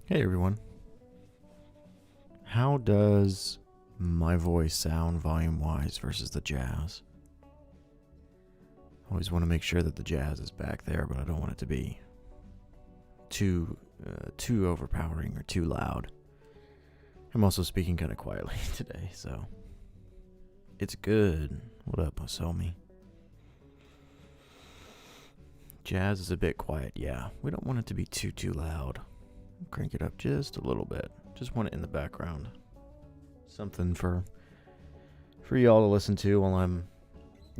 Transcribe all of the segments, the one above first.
Hey everyone. How does my voice sound volume-wise versus the jazz? I always want to make sure that the jazz is back there, but I don't want it to be too overpowering or too loud. I'm also speaking kind of quietly today, so it's good. What up, Masomi? Jazz is a bit quiet, yeah. We don't want it to be too loud. Crank it up just a little bit. Just want it in the background. Something for y'all to listen to while I'm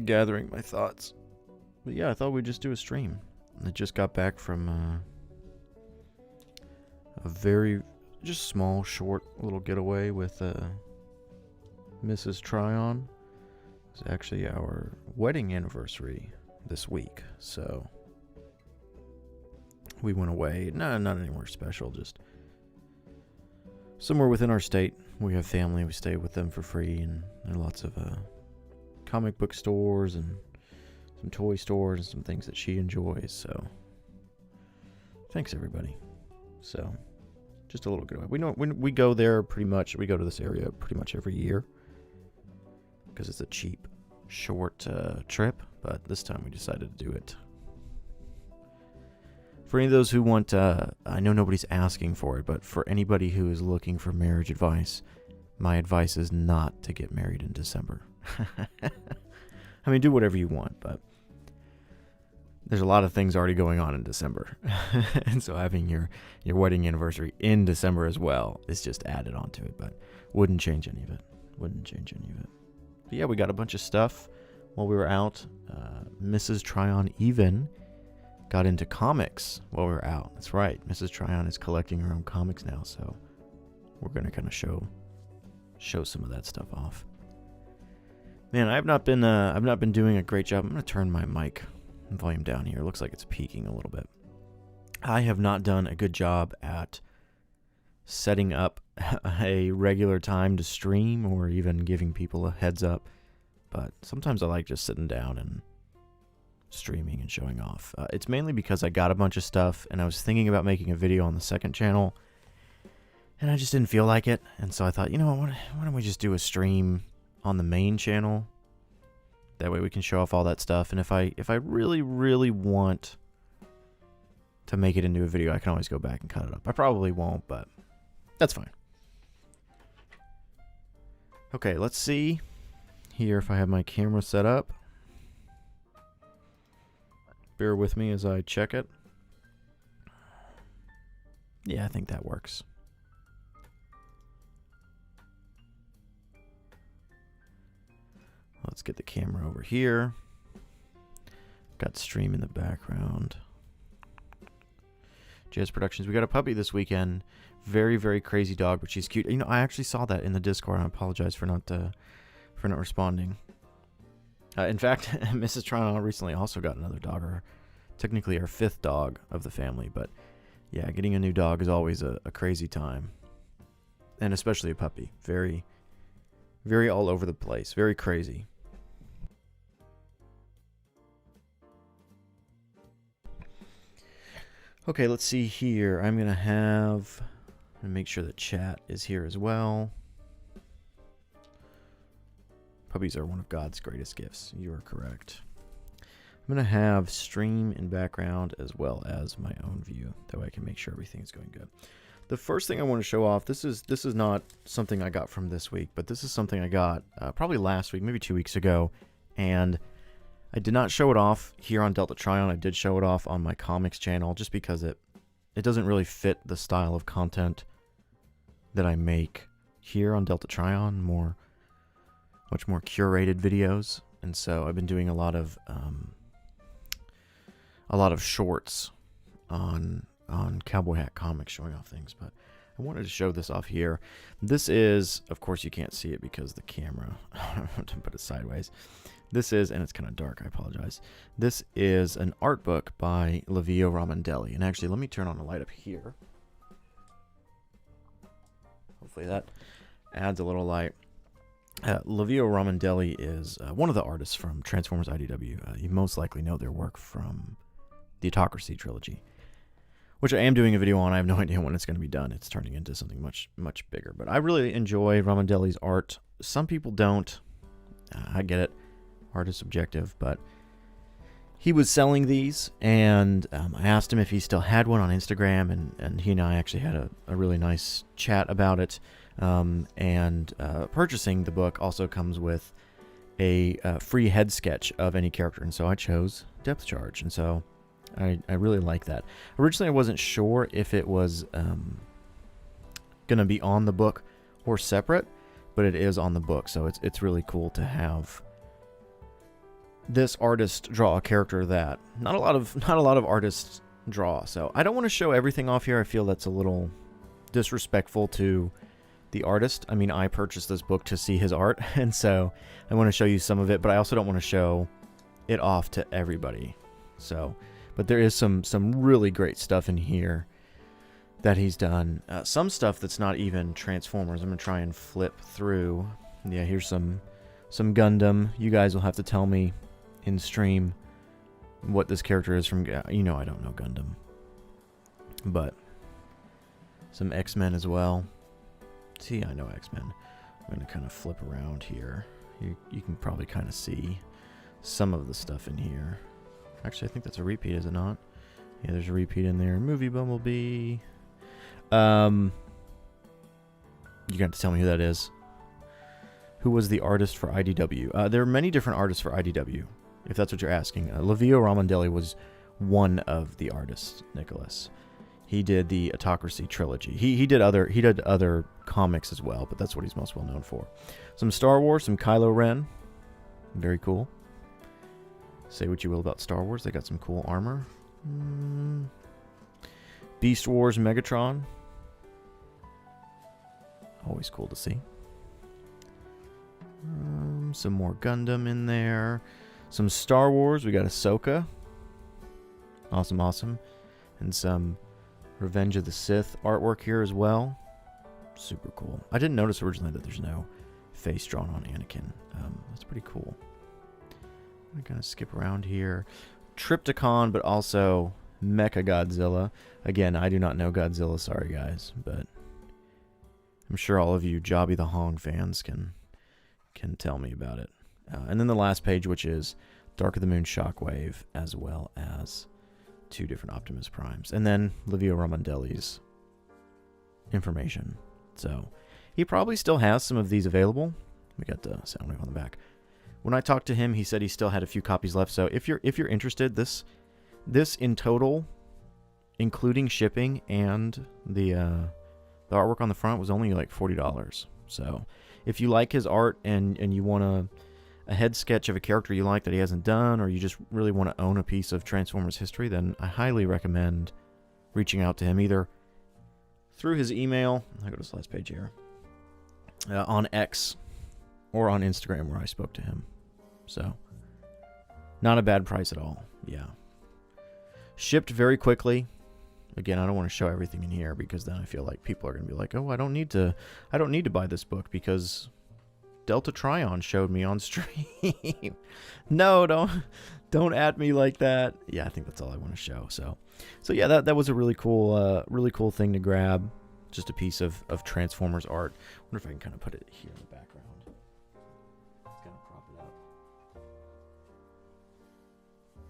gathering my thoughts. But yeah, I thought we'd just do a stream. I just got back from a very just small, short little getaway with Mrs. Tryon. It's actually our wedding anniversary this week, so we went away. No, not anywhere special, just somewhere within our state. We have family, we stay with them for free, and there are lots of comic book stores and some toy stores and some things that she enjoys, so thanks everybody. So just a little getaway. We know when we go there pretty much, we go to this area pretty much every year because it's a cheap, short trip, but this time we decided to do it. For any of those who want, I know nobody's asking for it, but for anybody who is looking for marriage advice, my advice is not to get married in December. I mean, do whatever you want, but there's a lot of things already going on in December. And so having your wedding anniversary in December as well is just added onto it, but wouldn't change any of it. Wouldn't change any of it. But yeah, we got a bunch of stuff while we were out. Mrs. Tryon even got into comics while we were out. That's right. Mrs. Tryon is collecting her own comics now, so we're going to kind of show some of that stuff off. Man, I've not been doing a great job. I'm going to turn my mic volume down here. It looks like it's peaking a little bit. I have not done a good job at setting up a regular time to stream or even giving people a heads up, but sometimes I like just sitting down and streaming and showing off. It's mainly because I got a bunch of stuff and I was thinking about making a video on the second channel and I just didn't feel like it, and so I thought, you know what, why don't we just do a stream on the main channel? That way we can show off all that stuff, and if I really want to make it into a video, I can always go back and cut it up. I probably won't, but that's fine. Okay, let's see here if I have my camera set up. Bear with me as I check it. Yeah, I think that works. Let's get the camera over here. Got stream in the background. Jazz Productions. We got a puppy this weekend. Very, very crazy dog, but she's cute. You know, I actually saw that in the Discord. I apologize for not responding. In fact, Mrs. Tryon recently also got another dog, or technically our 5th dog of the family. But yeah, getting a new dog is always a crazy time, and especially a puppy. Very, very all over the place. Very crazy. Okay, let's see here. I'm going to make sure the chat is here as well. Puppies are one of God's greatest gifts. You are correct. I'm going to have stream in background as well as my own view. That way I can make sure everything's going good. The first thing I want to show off, this is not something I got from this week, but this is something I got probably last week, maybe 2 weeks ago. And I did not show it off here on Delta Tryon. I did show it off on my comics channel just because it doesn't really fit the style of content that I make here on Delta Tryon. Much more curated videos, and so I've been doing a lot of shorts on Cowboy Hat Comics showing off things, but I wanted to show this off here. This is, of course you can't see it because the camera, I want to put it sideways. This is, and it's kind of dark, I apologize. This is an art book by Livio Ramondelli. And actually, let me turn on the light up here. Hopefully that adds a little light. Livio Ramondelli is one of the artists from Transformers IDW. You most likely know their work from the Autocracy trilogy, which I am doing a video on. I have no idea when it's going to be done. It's turning into something much, much bigger. But I really enjoy Ramondelli's art. Some people don't. I get it. Art is subjective, but he was selling these, and I asked him if he still had one on Instagram, and he and I actually had a really nice chat about it. Purchasing the book also comes with a free head sketch of any character, and so I chose Depth Charge, and so I really like that. Originally, I wasn't sure if it was going to be on the book or separate, but it is on the book, so it's really cool to have this artist draw a character that not a lot of artists draw. So I don't want to show everything off here. I feel that's a little disrespectful to the artist. I mean, I purchased this book to see his art, and so I want to show you some of it, but I also don't want to show it off to everybody. So, but there is some really great stuff in here that he's done. Some stuff that's not even Transformers. I'm gonna try and flip through. Yeah, here's some Gundam. You guys will have to tell me in stream what this character is from. You know, I don't know Gundam, but some X-Men as well. See, I know X-Men. I'm going to kind of flip around here. You can probably kind of see some of the stuff in here. Actually, I think that's a repeat, is it not? Yeah, there's a repeat in there. Movie Bumblebee. You got to tell me who that is. Who was the artist for IDW? There are many different artists for IDW, if that's what you're asking. Livio Ramondelli was one of the artists, Nicholas. He did the Autocracy trilogy. He did other comics as well, but that's what he's most well known for. Some Star Wars, some Kylo Ren. Very cool. Say what you will about Star Wars, they got some cool armor. Beast Wars Megatron. Always cool to see. Some more Gundam in there. Some Star Wars. We got Ahsoka. Awesome. And some Revenge of the Sith artwork here as well. Super cool. I didn't notice originally that there's no face drawn on Anakin. That's pretty cool. I'm going to skip around here. Trypticon, but also Mechagodzilla. Again, I do not know Godzilla. Sorry, guys. But I'm sure all of you Jobby the Hong fans can tell me about it. And then the last page, which is Dark of the Moon Shockwave, as well as 2 different Optimus Primes. And then Livio Ramondelli's information. So he probably still has some of these available. We got the sound wave on the back. When I talked to him, he said he still had a few copies left. So if you're interested, this in total, including shipping and the artwork on the front, was only like $40. So if you like his art and you want a head sketch of a character you like that he hasn't done, or you just really want to own a piece of Transformers history, then I highly recommend reaching out to him either through his email. I'll go to this last page here. On X or on Instagram, where I spoke to him. So not a bad price at all. Yeah. Shipped very quickly. Again, I don't want to show everything in here because then I feel like people are going to be like, "Oh, I don't need to buy this book because Delta Trion showed me on stream." No, don't at me like that. Yeah, I think that's all I want to show. So yeah, that was a really cool thing to grab. Just a piece of Transformers art. I wonder if I can kind of put it here in the background. Let's kind of prop it up.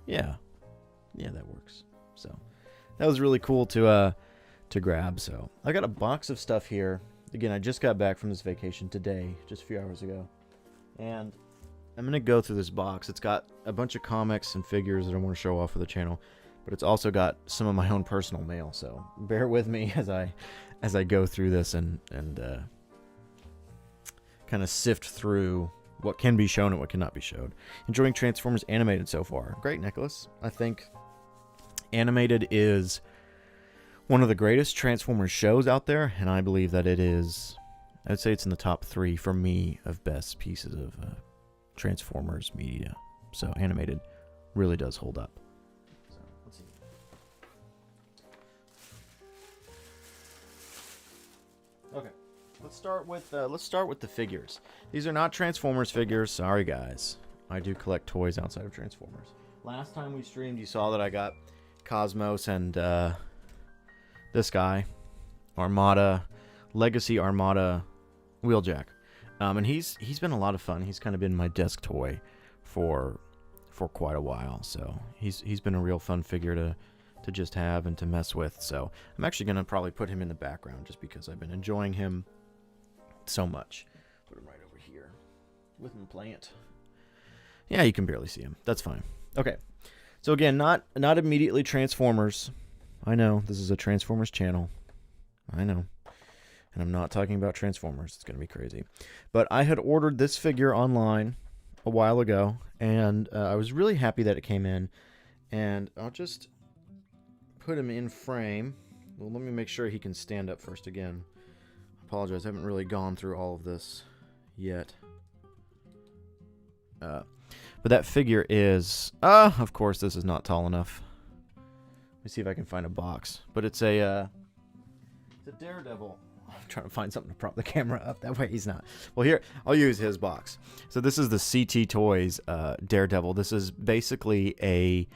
Yeah, that works. So that was really cool to grab. So I got a box of stuff here. Again, I just got back from this vacation today, just a few hours ago. And I'm going to go through this box. It's got a bunch of comics and figures that I want to show off for the channel, but it's also got some of my own personal mail. So bear with me as I go through this and kind of sift through what can be shown and what cannot be showed. Enjoying Transformers Animated so far. Great, Nicholas. I think Animated is one of the greatest Transformers shows out there, and I believe that it is, I would say it's in the top 3 for me of best pieces of Transformers media. So animated really does hold up. So let's see. Okay, let's start with the figures. These are not Transformers figures. Sorry, guys. I do collect toys outside of Transformers. Last time we streamed, you saw that I got Cosmos and this guy, Armada, Legacy Armada Wheeljack, and he's been a lot of fun. He's kind of been my desk toy for quite a while. So he's been a real fun figure to just have and to mess with. So I'm actually gonna probably put him in the background just because I've been enjoying him so much. Put him right over here with my plant. Yeah, you can barely see him. That's fine. Okay. So again, not immediately Transformers. I know, this is a Transformers channel. I know. And I'm not talking about Transformers. It's going to be crazy. But I had ordered this figure online a while ago, and I was really happy that it came in. And I'll just put him in frame. Well, let me make sure he can stand up first again. I apologize, I haven't really gone through all of this yet. But that figure is... of course, this is not tall enough. Let me see if I can find a box. But it's a Daredevil. I'm trying to find something to prop the camera up. That way he's not. Well, here, I'll use his box. So this is the CT Toys Daredevil. This is basically a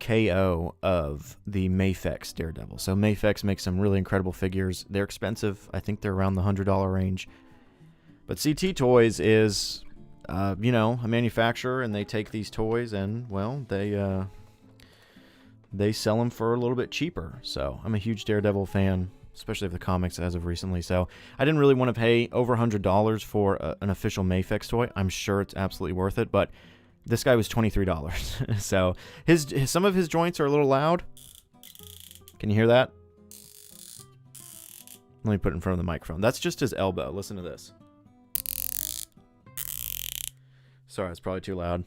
KO of the Mafex Daredevil. So Mafex makes some really incredible figures. They're expensive. I think they're around the $100 range. But CT Toys is... you know, a manufacturer, and they take these toys and, well, they sell them for a little bit cheaper. So I'm a huge Daredevil fan, especially of the comics as of recently. So I didn't really want to pay over $100 for an official Mafex toy. I'm sure it's absolutely worth it, but this guy was $23. So some of his joints are a little loud. Can you hear that? Let me put it in front of the microphone. That's just his elbow. Listen to this. Sorry, it's probably too loud.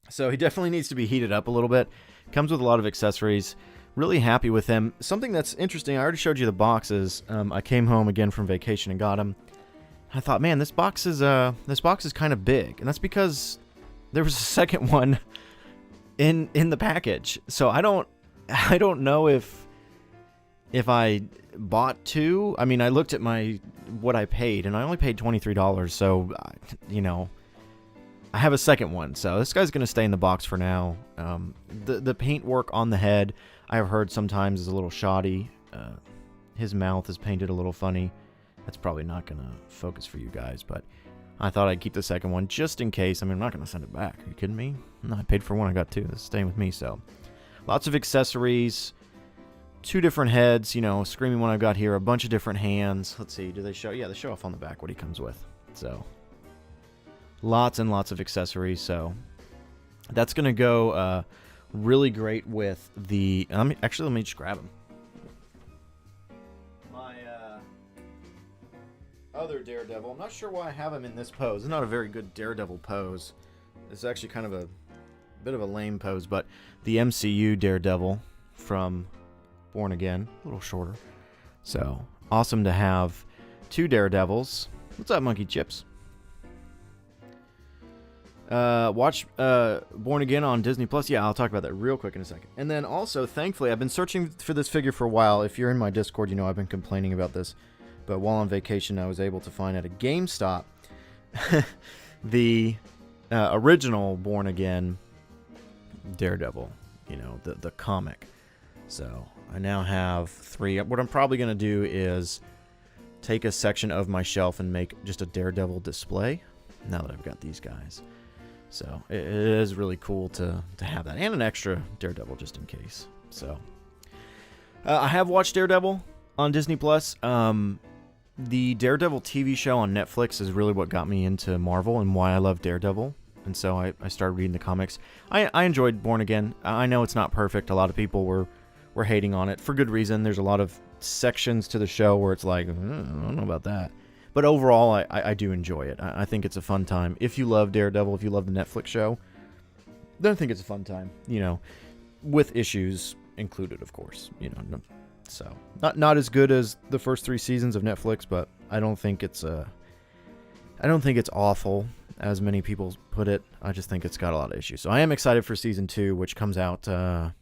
So he definitely needs to be heated up a little bit. Comes with a lot of accessories. Really happy with him. Something that's interesting, I already showed you the boxes. I came home again from vacation and got him. I thought, man, this box is kind of big, and that's because there was a second one in the package. So I don't know if I bought two. I mean, I looked at what I paid, and I only paid $23. So you know. I have a second one, so this guy's going to stay in the box for now. The paint work on the head, I've heard sometimes is a little shoddy. His mouth is painted a little funny. That's probably not going to focus for you guys, but I thought I'd keep the second one just in case. I mean, I'm not going to send it back. Are you kidding me? No, I paid for one, I got two. This is staying with me, so. Lots of accessories. Two different heads, you know, Screaming one I've got here. A bunch of different hands. Let's see, do they show? Yeah, they show off on the back what he comes with, so. Lots and lots of accessories, so that's going to go really great with the... actually, let me just grab them. My other Daredevil. I'm not sure why I have him in this pose. It's not a very good Daredevil pose. It's actually kind of a bit of a lame pose, but the MCU Daredevil from Born Again, a little shorter. So, awesome to have two Daredevils. What's up, Monkey Chips? Watch Born Again on Disney Plus. Yeah, I'll talk about that real quick in a second. And then also, thankfully, I've been searching for this figure for a while. If you're in my Discord, you know I've been complaining about this. But while on vacation, I was able to find at a GameStop the original Born Again Daredevil. You know, the comic. So I now have three. What I'm probably going to do is take a section of my shelf and make just a Daredevil display. Now that I've got these guys. So it is really cool to have that, and an extra Daredevil just in case. So I have watched Daredevil on Disney Plus. The Daredevil TV show on Netflix is really what got me into Marvel and why I love Daredevil. And so I started reading the comics. I enjoyed Born Again. I know it's not perfect. A lot of people were hating on it for good reason. There's a lot of sections to the show where it's like, I don't know about that. But overall, I do enjoy it. I think it's a fun time. If you love Daredevil, if you love the Netflix show, then I think it's a fun time. You know, with issues included, of course. You know, so not as good as the first 3 seasons of Netflix, but I don't think it's awful. as many people put it. I just think it's got a lot of issues. So I am excited for season 2, which comes out, I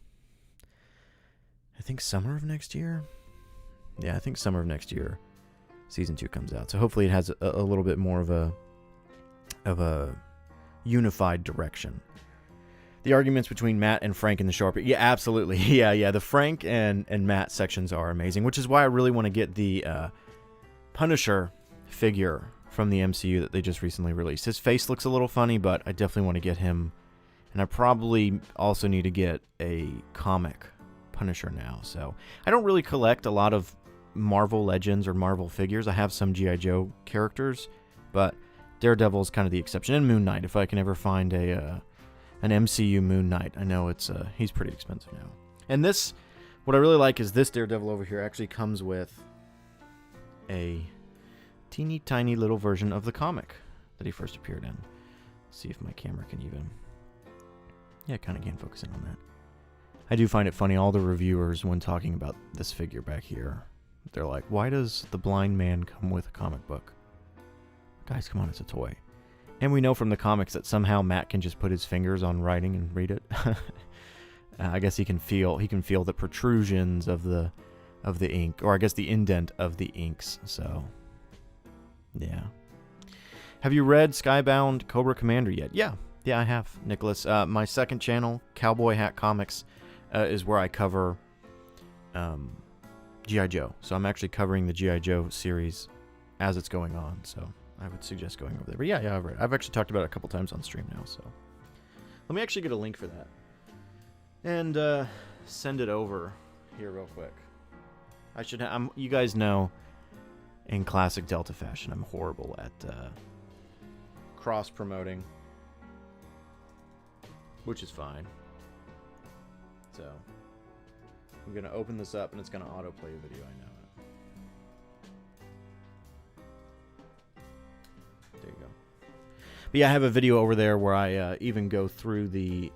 think summer of next year. Yeah, I think summer of next year, season 2 comes out. So hopefully it has a little bit more of a unified direction. The arguments between Matt and Frank in the show. Yeah, absolutely. Yeah. The Frank and Matt sections are amazing, which is why I really want to get the Punisher figure from the MCU that they just recently released. His face looks a little funny, but I definitely want to get him. And I probably also need to get a comic Punisher now. So I don't really collect a lot of Marvel Legends or Marvel figures. I have some G.I. Joe characters, but Daredevil is kind of the exception. And Moon Knight, if I can ever find an MCU Moon Knight. I know he's pretty expensive now. And this, what I really like is this Daredevil over here actually comes with a teeny tiny little version of the comic that he first appeared in. Let's see if my camera can even... Yeah, kind of can focus in on that. I do find it funny, all the reviewers, when talking about this figure back here, they're like, why does the blind man come with a comic book? Guys, come on, it's a toy. And we know from the comics that somehow Matt can just put his fingers on writing and read it. I guess he can feel the protrusions of the ink, or I guess the indent of the inks. So, yeah. Have you read Skybound Cobra Commander yet? Yeah, I have, Nicholas. My second channel, Cowboy Hat Comics, is where I cover G.I. Joe. So I'm actually covering the G.I. Joe series as it's going on. So I would suggest going over there. But yeah, I've read it. I've actually talked about it a couple times on stream now. So let me actually get a link for that and send it over here real quick. I should. You guys know, in classic Delta fashion, I'm horrible at cross promoting, which is fine. So I'm gonna open this up and it's gonna autoplay a video. I know it. There you go. But yeah, I have a video over there where I even go through the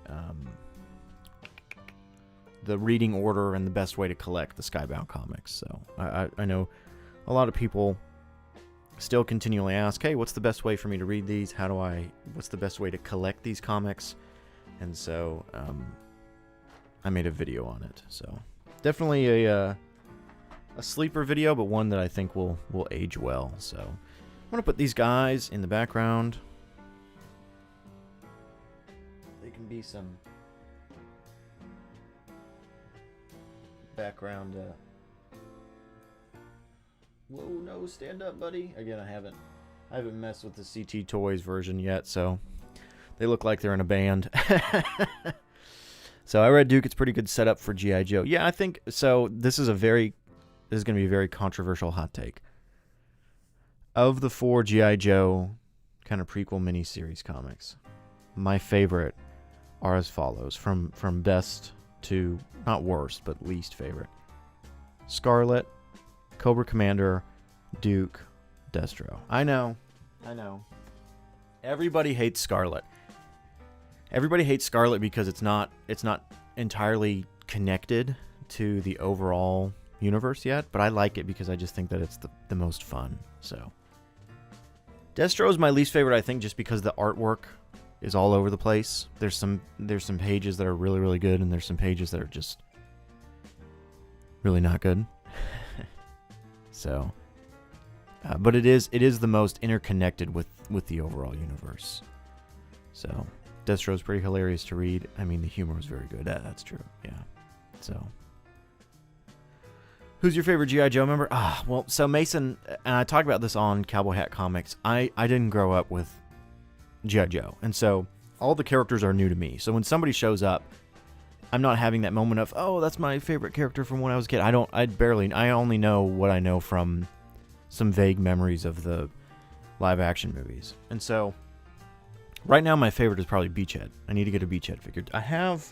reading order and the best way to collect the Skybound comics. So I know a lot of people still continually ask, hey, what's the best way for me to read these? What's the best way to collect these comics? And so I made a video on it. So definitely a sleeper video, but one that I think will age well. So I'm going to put these guys in the background. They can be some background. Whoa, no, stand up, buddy. Again, I haven't messed with the CT Toys version yet, so they look like they're in a band. So I read Duke. It's pretty good setup for G.I. Joe. Yeah, I think so. This is going to be a very controversial hot take. Of the 4 G.I. Joe kind of prequel miniseries comics, my favorite are as follows, from best to, not worst, but least favorite. Scarlet, Cobra Commander, Duke, Destro. I know. Everybody hates Scarlet. Everybody hates Scarlet because it's not entirely connected to the overall universe yet, but I like it because I just think that it's the most fun. So Destro is my least favorite, I think, just because the artwork is all over the place. There's some pages that are really, really good, and there's some pages that are just really not good. So, but it is the most interconnected with the overall universe. So Destro's pretty hilarious to read. I mean, the humor is very good. That's true. Yeah. So, who's your favorite G.I. Joe member? Well, so Mason, and I talked about this on Cowboy Hat Comics. I didn't grow up with G.I. Joe, and so all the characters are new to me. So when somebody shows up, I'm not having that moment of, oh, that's my favorite character from when I was a kid. I only know what I know from some vague memories of the live action movies. And so right now my favorite is probably Beachhead. I need to get a Beachhead figure. I've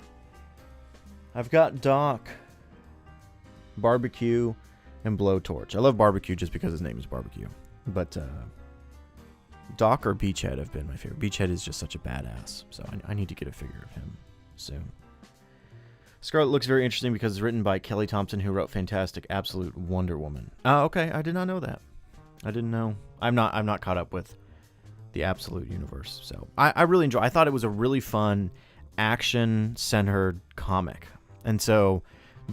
got Doc, Barbecue, and Blowtorch. I love Barbecue just because his name is Barbecue. But Doc or Beachhead have been my favorite. Beachhead is just such a badass. So I need to get a figure of him soon. Scarlet looks very interesting because it's written by Kelly Thompson, who wrote Fantastic Absolute Wonder Woman. Oh, okay. I did not know that. I didn't know. I'm not caught up with the Absolute Universe. So I really enjoy. I thought it was a really fun, action-centered comic, and so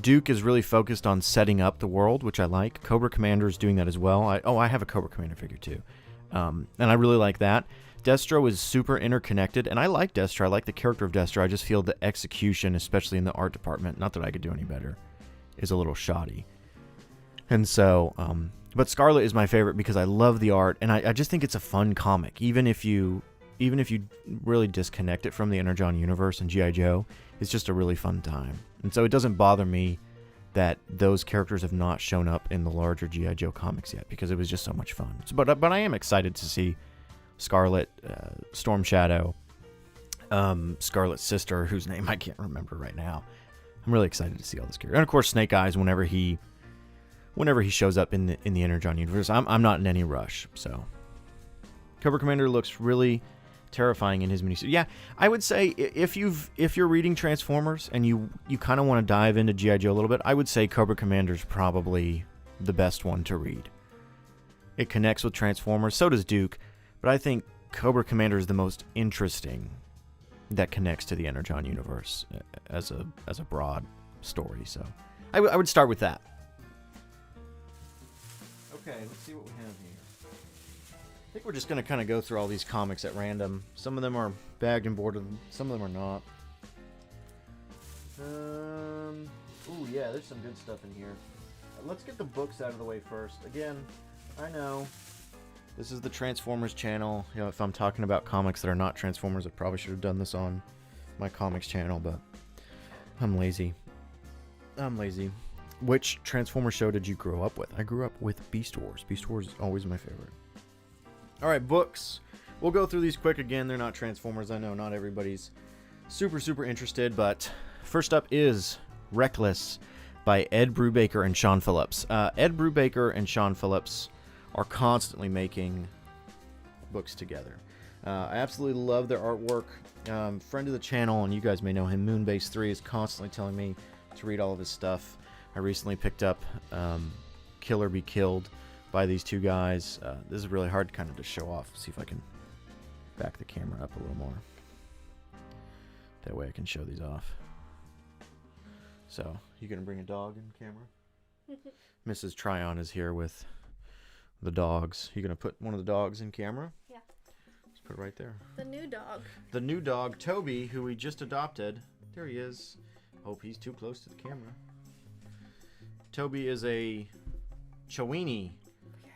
Duke is really focused on setting up the world, which I like. Cobra Commander is doing that as well. I have a Cobra Commander figure too, and I really like that. Destro is super interconnected, and I like Destro. I like the character of Destro. I just feel the execution, especially in the art department, not that I could do any better, is a little shoddy. And so, but Scarlet is my favorite because I love the art, and I just think it's a fun comic. Even if you really disconnect it from the Energon universe and G.I. Joe, it's just a really fun time. And so it doesn't bother me that those characters have not shown up in the larger G.I. Joe comics yet, because it was just so much fun. So, but I am excited to see Scarlet, Storm Shadow, Scarlet's sister, whose name I can't remember right now. I'm really excited to see all this character, and of course Snake Eyes whenever he shows up in the Energon universe. I'm not in any rush. So Cobra Commander looks really terrifying in his miniseries. Yeah, I would say if you're reading Transformers and you kind of want to dive into G.I. Joe a little bit, I would say Cobra Commander is probably the best one to read. It connects with Transformers, so does Duke. But I think Cobra Commander is the most interesting that connects to the Energon universe as a broad story. So I would start with that. Okay, let's see what we have here. I think we're just going to kind of go through all these comics at random. Some of them are bagged and boarded, some of them are not. Ooh, yeah, there's some good stuff in here. Let's get the books out of the way first. Again, I know this is the Transformers channel. You know, if I'm talking about comics that are not Transformers, I probably should have done this on my comics channel, but I'm lazy. Which Transformer show did you grow up with? I grew up with Beast Wars. Beast Wars is always my favorite. Alright, books. We'll go through these quick again. They're not Transformers. I know not everybody's super interested, but first up is Reckless by Ed Brubaker and Sean Phillips. Ed Brubaker and Sean Phillips are constantly making books together. I absolutely love their artwork. Friend of the channel, and you guys may know him, Moonbase 3, is constantly telling me to read all of his stuff. I recently picked up Kill or Be Killed by these two guys. This is really hard kind of to show off. See if I can back the camera up a little more. That way I can show these off. So, you gonna bring a dog in camera? Mrs. Tryon is here with the dogs. You gonna put one of the dogs in camera? Yeah. Let's put it right there. The new dog. The new dog, Toby, who we just adopted. There he is. Hope he's too close to the camera. Toby is a Chiweenie.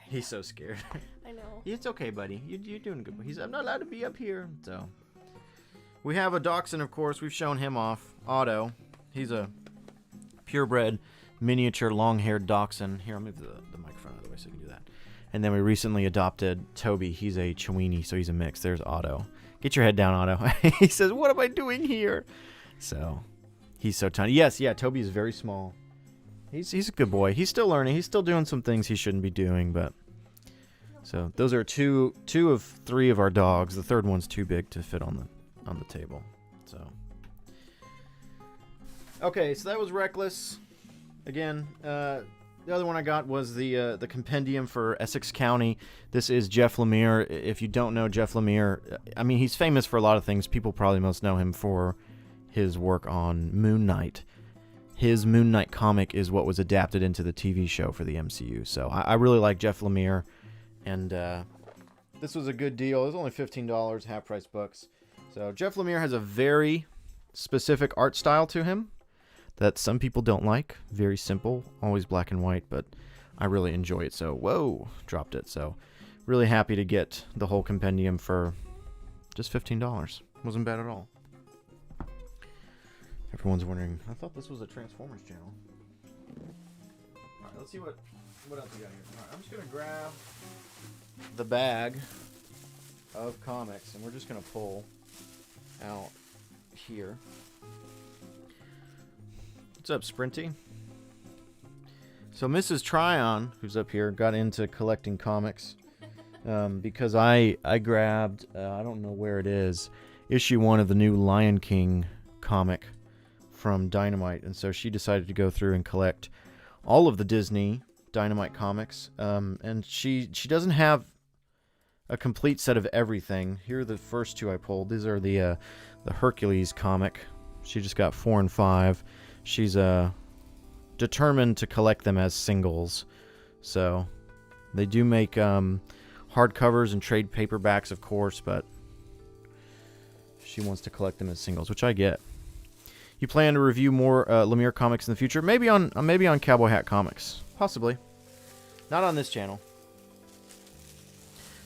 He's so scared. I know. It's okay, buddy. You're doing good. I'm not allowed to be up here. So we have a dachshund, of course. We've shown him off. Otto. He's a purebred, miniature, long-haired dachshund. Here, I'll move the microphone out of the way so you can do that. And then we recently adopted Toby. He's a Chiweenie, so he's a mix. There's Otto. Get your head down, Otto. He says, "What am I doing here?" So he's so tiny. Yes, yeah. Toby is very small. He's a good boy. He's still learning. He's still doing some things he shouldn't be doing, but so those are two of three of our dogs. The third one's too big to fit on the table. So okay, so that was Reckless. Again, the other one I got was the compendium for Essex County. This is Jeff Lemire. If you don't know Jeff Lemire, I mean, he's famous for a lot of things. People probably most know him for his work on Moon Knight. His Moon Knight comic is what was adapted into the TV show for the MCU. So I really like Jeff Lemire, and this was a good deal. It was only $15, half-price books. So Jeff Lemire has a very specific art style to him that some people don't like. Very simple, always black and white, but I really enjoy it. So, whoa, dropped it. So really happy to get the whole compendium for just $15. Wasn't bad at all. Everyone's wondering, I thought this was a Transformers channel. Alright, let's see what else we got here. Alright, I'm just going to grab the bag of comics, and we're just going to pull out here. What's up, Sprinty? So Mrs. Tryon, who's up here, got into collecting comics because I grabbed, I don't know where it is, issue 1 of the new Lion King comic from Dynamite, and so she decided to go through and collect all of the Disney Dynamite comics, and she doesn't have a complete set of everything. Here are the first two I pulled. These are the Hercules comic. She just got 4 and 5. She's determined to collect them as singles. So they do make hardcovers and trade paperbacks, of course, but she wants to collect them as singles, which I get. You plan to review more Lemire comics in the future? Maybe on Cowboy Hat Comics, possibly. Not on this channel.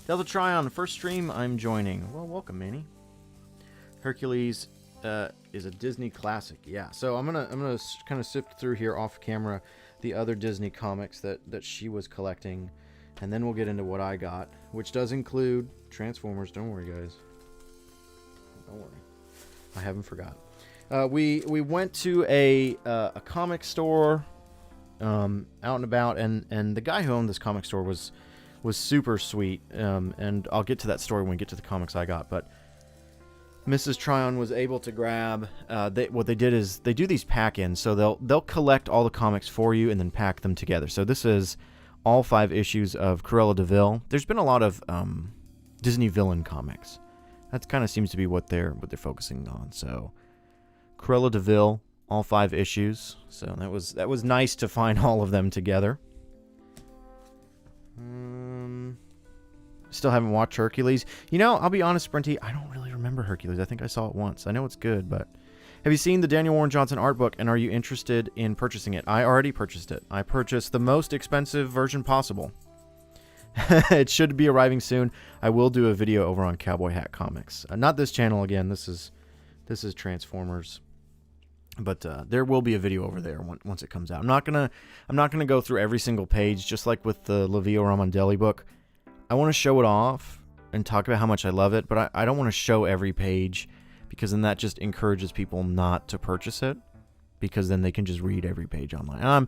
Delta Tryon, first stream I'm joining. Well, welcome, Manny. Hercules is a Disney classic. Yeah, so I'm gonna kind of sift through here off camera the other Disney comics that she was collecting, and then we'll get into what I got, which does include Transformers. Don't worry, guys. Don't worry. I haven't forgot. We went to a comic store out and about, and the guy who owned this comic store was super sweet. And I'll get to that story when we get to the comics I got, but Mrs. Tryon was able to grab. What they did is they do these pack-ins, so they'll collect all the comics for you and then pack them together. So this is all 5 issues of Cruella de Vil. There's been a lot of Disney villain comics. That kind of seems to be what they're focusing on. So Cruella de Vil, all 5 issues. So that was nice to find all of them together. Still haven't watched Hercules. You know, I'll be honest, Sprinty, I don't really remember Hercules. I think I saw it once. I know it's good, but have you seen the Daniel Warren Johnson art book, and are you interested in purchasing it? I already purchased it. I purchased the most expensive version possible. It should be arriving soon. I will do a video over on Cowboy Hat Comics. Not this channel again. This is Transformers. But there will be a video over there once it comes out. I'm not gonna go through every single page, just like with the Livio Ramondelli book. I want to show it off and talk about how much I love it, but I don't want to show every page, because then that just encourages people not to purchase it, because then they can just read every page online. And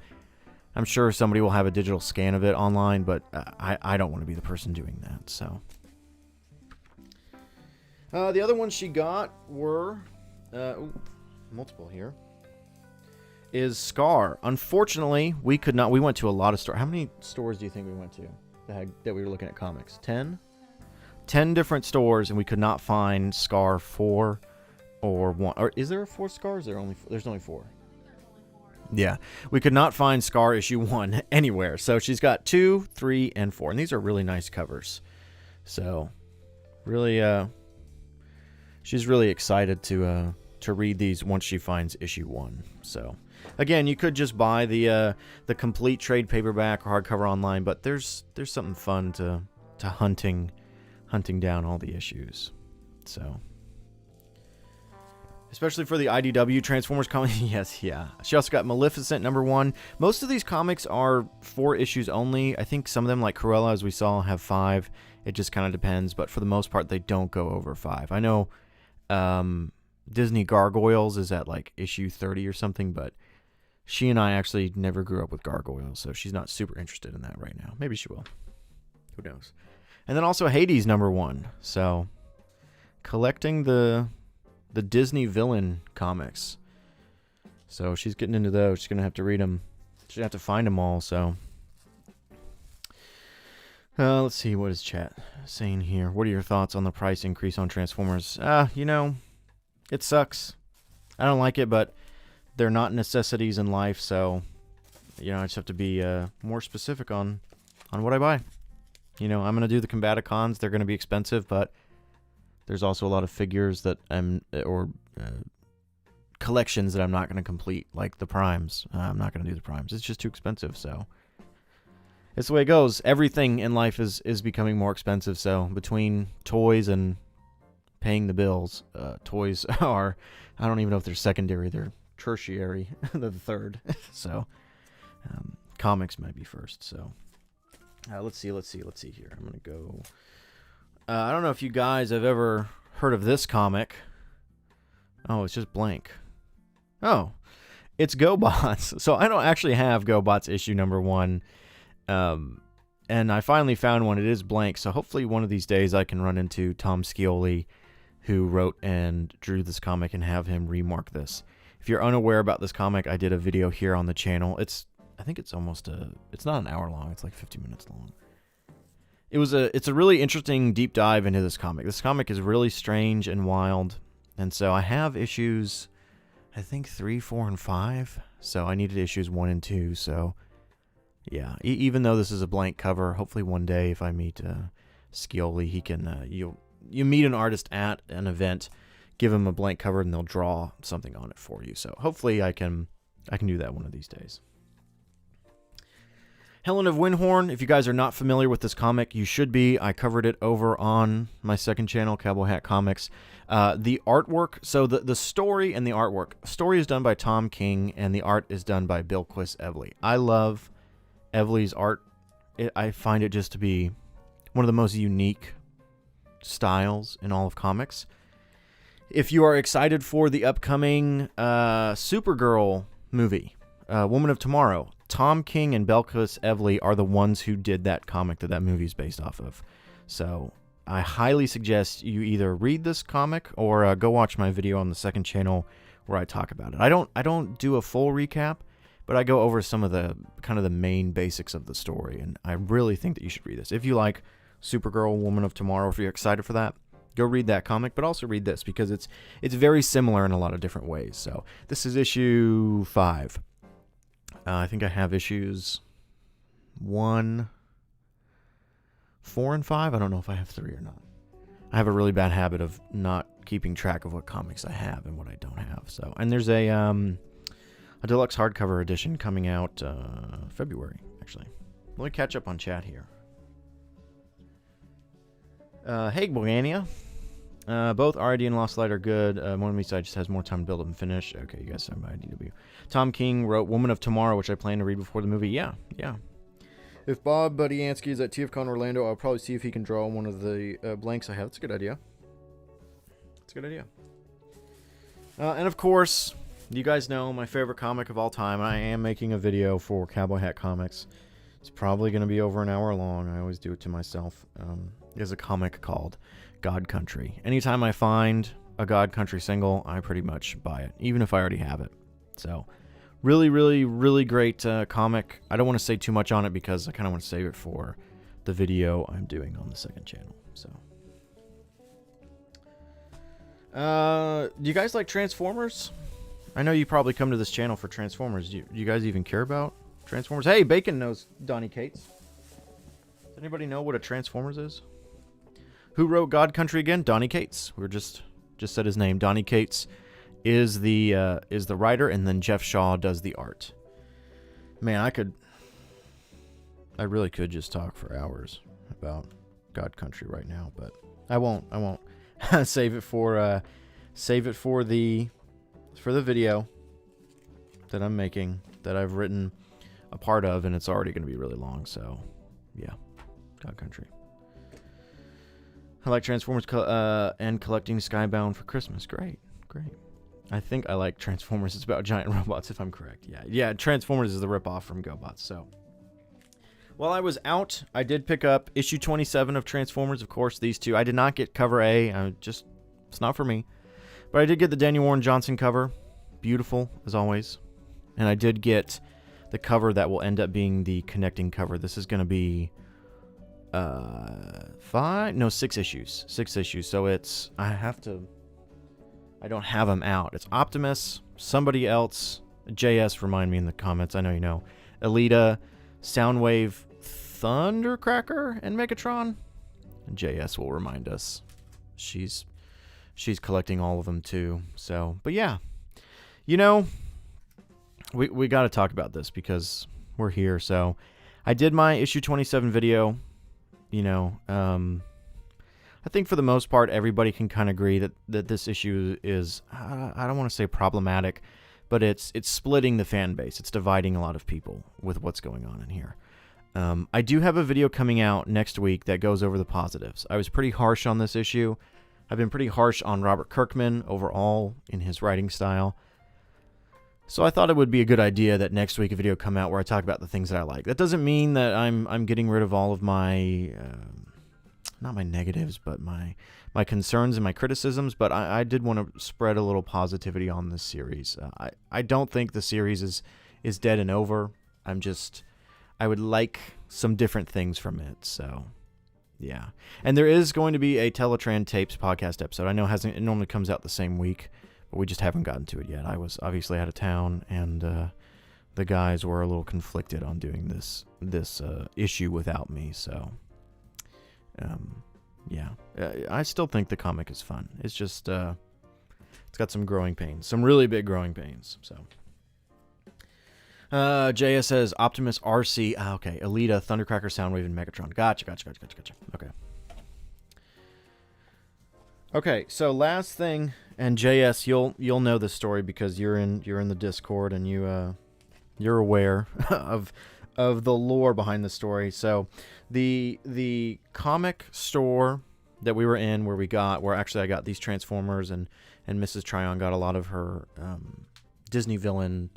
I'm sure somebody will have a digital scan of it online, but I don't want to be the person doing that. So the other ones she got were multiple here. Is Scar. Unfortunately, we could not. We went to a lot of stores. How many stores do you think we went to that we were looking at comics? 10? 10 different stores, and we could not find Scar 4 or 1. Or is there 4 Scars? There's only 4. Yeah, we could not find Scar issue 1 anywhere. So she's got 2, 3, and 4, and these are really nice covers. So, really, she's really excited to read these once she finds issue 1. So, again, you could just buy the complete trade paperback or hardcover online, but there's something fun to hunting down all the issues. So, especially for the IDW Transformers comic. Yes, yeah. She also got Maleficent #1. Most of these comics are 4 issues only. I think some of them, like Cruella, as we saw, have 5. It just kind of depends, but for the most part, they don't go over 5. I know Disney Gargoyles is at like issue 30 or something, but she and I actually never grew up with Gargoyles, so she's not super interested in that right now. Maybe she will. Who knows? And then also Hades #1. So collecting the Disney villain comics. So she's getting into those. She's going to have to read them. She's going to have to find them all, so. Let's see, what is chat saying here? What are your thoughts on the price increase on Transformers? You know, it sucks. I don't like it, but they're not necessities in life, so, you know, I just have to be more specific on what I buy. You know, I'm going to do the Combaticons. They're going to be expensive, but there's also a lot of figures that collections that I'm not going to complete, like the Primes. I'm not going to do the Primes. It's just too expensive, so. It's the way it goes. Everything in life is becoming more expensive, so between toys and paying the bills, toys are, I don't even know if they're secondary, they're tertiary, they're the third. So, comics might be first, so. Let's see here. I'm going to go. I don't know if you guys have ever heard of this comic. Oh, it's just blank. Oh, it's GoBots. So I don't actually have GoBots issue #1. And I finally found one. It is blank, so hopefully one of these days I can run into Tom Scioli, who wrote and drew this comic, and have him remark this. If you're unaware about this comic, I did a video here on the channel. I think it's almost it's not an hour long. It's like 50 minutes long. it's a really interesting deep dive into this comic. This comic is really strange and wild, and so I have issues, I think 3, 4, and 5. So I needed issues 1 and 2. So yeah, even though this is a blank cover, hopefully one day if I meet Scioli, he can you meet an artist at an event, give him a blank cover, and they'll draw something on it for you. So hopefully I can do that one of these days. Helen of Windhorn, if you guys are not familiar with this comic, you should be. I covered it over on my second channel, Cowboy Hat Comics. The artwork, so the story and the artwork. Story is done by Tom King, and the art is done by Bilquis Evely. I love Evely's art. I find it just to be one of the most unique styles in all of comics. If you are excited for the upcoming Supergirl movie, Woman of Tomorrow, Tom King and Bilquis Evely are the ones who did that comic that movie is based off of. So I highly suggest you either read this comic or go watch my video on the second channel where I talk about it. I don't do a full recap, but I go over some of the kind of the main basics of the story, and I really think that you should read this. If you like Supergirl, Woman of Tomorrow, if you're excited for that, go read that comic, but also read this because it's very similar in a lot of different ways. So this is issue 5. I think I have issues 1, 4, and 5. I don't know if I have 3 or not. I have a really bad habit of not keeping track of what comics I have and what I don't have. So, and there's a deluxe hardcover edition coming out February, actually. Let me catch up on chat here. Hey, Bogania. Both RID and Lost Light are good. One of these just has more time to build up and finish. Okay, you guys have my IDW. Tom King wrote Woman of Tomorrow, which I plan to read before the movie. Yeah. If Bob Budiansky is at TFCon Orlando, I'll probably see if he can draw one of the blanks I have. That's a good idea. And of course, you guys know my favorite comic of all time. I am making a video for Cowboy Hat Comics. It's probably going to be over an hour long. I always do it to myself. There's a comic called God Country. Anytime I find a God Country single, I pretty much buy it, even if I already have it. So, really, really, really great comic. I don't want to say too much on it because I kind of want to save it for the video I'm doing on the second channel. So, do you guys like Transformers? I know you probably come to this channel for Transformers. Do you guys even care about Transformers? Hey, Bacon knows Donnie Cates. Does anybody know what a Transformers is? Who wrote God Country again? Donnie Cates. We were just said his name. Donnie Cates is the writer, and then Jeff Shaw does the art. Man, I really could just talk for hours about God Country right now, but I won't. save it for the video that I'm making, that I've written a part of, and it's already going to be really long. So, yeah, God Country. I like Transformers and collecting Skybound for Christmas. Great. I think I like Transformers. It's about giant robots, if I'm correct. Yeah. Transformers is the ripoff from GoBots. So, while I was out, I did pick up issue 27 of Transformers. Of course, these two. I did not get cover A. It's not for me. But I did get the Daniel Warren Johnson cover. Beautiful, as always. And I did get the cover that will end up being the connecting cover. This is going to be 6 issues. 6 issues. So it's, I don't have them out. It's Optimus, somebody else, JS, remind me in the comments. I know you know. Alita, Soundwave, Thundercracker, and Megatron. And JS will remind us. She's collecting all of them too. So, but yeah. You know, we got to talk about this because we're here. So, I did my issue 27 video. You know, I think for the most part, everybody can kind of agree that this issue is, I don't want to say problematic, but it's splitting the fan base. It's dividing a lot of people with what's going on in here. I do have a video coming out next week that goes over the positives. I was pretty harsh on this issue. I've been pretty harsh on Robert Kirkman overall in his writing style. So I thought it would be a good idea that next week a video come out where I talk about the things that I like. That doesn't mean that I'm getting rid of all of my, not my negatives, but my concerns and my criticisms. But I did want to spread a little positivity on this series. I don't think the series is dead and over. I would like some different things from it. So Yeah. And there is going to be a Teletran Tapes podcast episode. I know it normally comes out the same week, but we just haven't gotten to it yet. I was obviously out of town, and the guys were a little conflicted on doing this issue without me. So, yeah. I still think the comic is fun. It's just it's got some growing pains, some really big growing pains. So. JS says Optimus RC. Okay, Alita, Thundercracker, Soundwave, and Megatron. Gotcha. Okay, so last thing, and JS, you'll know this story because you're in the Discord and you're aware of the lore behind the story. So the comic store that we were in, where actually I got these Transformers, and Mrs. Tryon got a lot of her Disney villain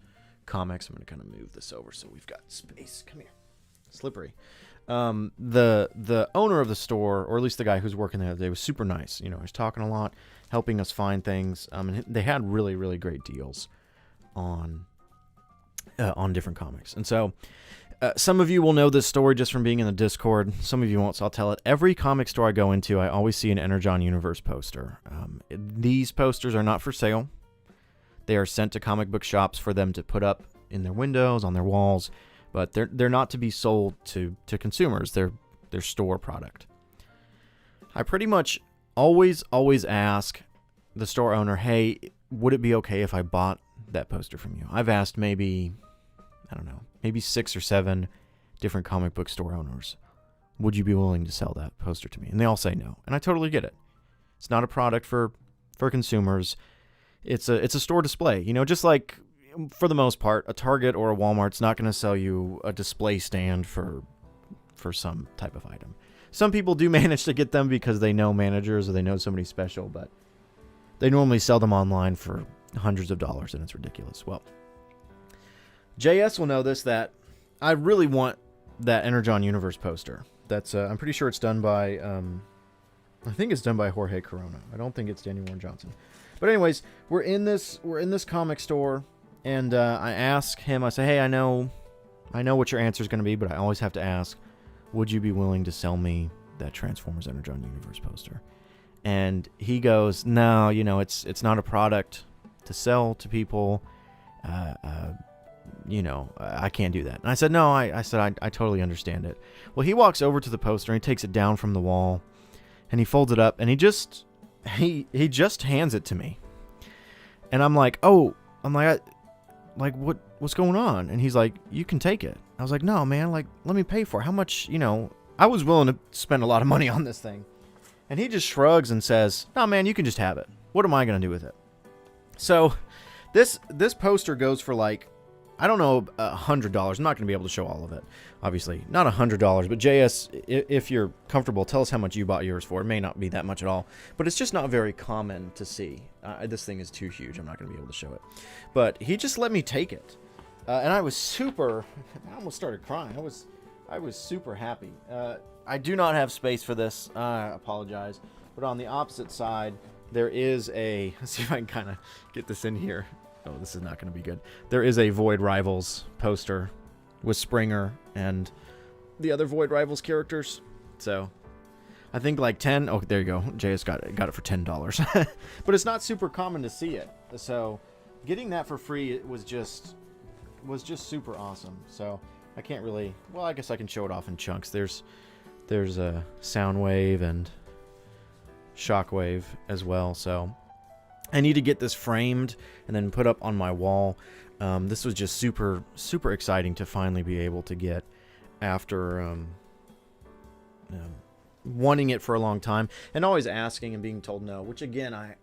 comics. I'm going to kind of move this over so we've got space. Come here. Slippery. The owner of the store, or at least the guy who's working there, they was super nice. You know, he was talking a lot, helping us find things. And they had really, really great deals on different comics. And so some of you will know this story just from being in the Discord. Some of you won't, so I'll tell it. Every comic store I go into, I always see an Energon Universe poster. These posters are not for sale. They are sent to comic book shops for them to put up in their windows, on their walls, but they're not to be sold to consumers. They're store product. I pretty much always ask the store owner, hey, would it be okay if I bought that poster from you? I've asked maybe 6 or 7 different comic book store owners, would you be willing to sell that poster to me? And they all say no, and I totally get it. It's not a product for consumers. It's a store display, you know, just like for the most part, a Target or a Walmart's not going to sell you a display stand for some type of item. Some people do manage to get them because they know managers or they know somebody special, but they normally sell them online for hundreds of dollars, and it's ridiculous. Well, JS will know this, that I really want that Energon Universe poster. That's I'm pretty sure it's done by I think it's done by Jorge Corona. I don't think it's Danny Warren Johnson. But anyways, we're in this comic store, and I ask him, I say, hey, I know what your answer is going to be, but I always have to ask, would you be willing to sell me that Transformers Energon Universe poster? And he goes, no, you know, it's not a product to sell to people. You know, I can't do that. And I said, no, I totally understand it. Well, he walks over to the poster, and he takes it down from the wall, and he folds it up, and he just hands it to me. And I'm like, what's going on? And he's like, you can take it. I was like, no, man, like, let me pay for it. How much, you know, I was willing to spend a lot of money on this thing. And he just shrugs and says, no, man, you can just have it. What am I going to do with it? So this poster goes for like, I don't know, $100. I'm not going to be able to show all of it, obviously. Not $100, but JS, if you're comfortable, tell us how much you bought yours for. It may not be that much at all, but it's just not very common to see. This thing is too huge. I'm not going to be able to show it. But he just let me take it. And I was super... I almost started crying. I was super happy. I do not have space for this. I apologize. But on the opposite side, there is a... Let's see if I can kind of get this in here. Oh, this is not going to be good. There is a Void Rivals poster with Springer and the other Void Rivals characters. So, I think like 10... Oh, there you go. JS got it for $10. But it's not super common to see it. So, getting that for free was just super awesome. So, I can't really... Well, I guess I can show it off in chunks. There's a Soundwave and Shockwave as well, so... I need to get this framed and then put up on my wall. This was just super, super exciting to finally be able to get after wanting it for a long time and always asking and being told no, which again, I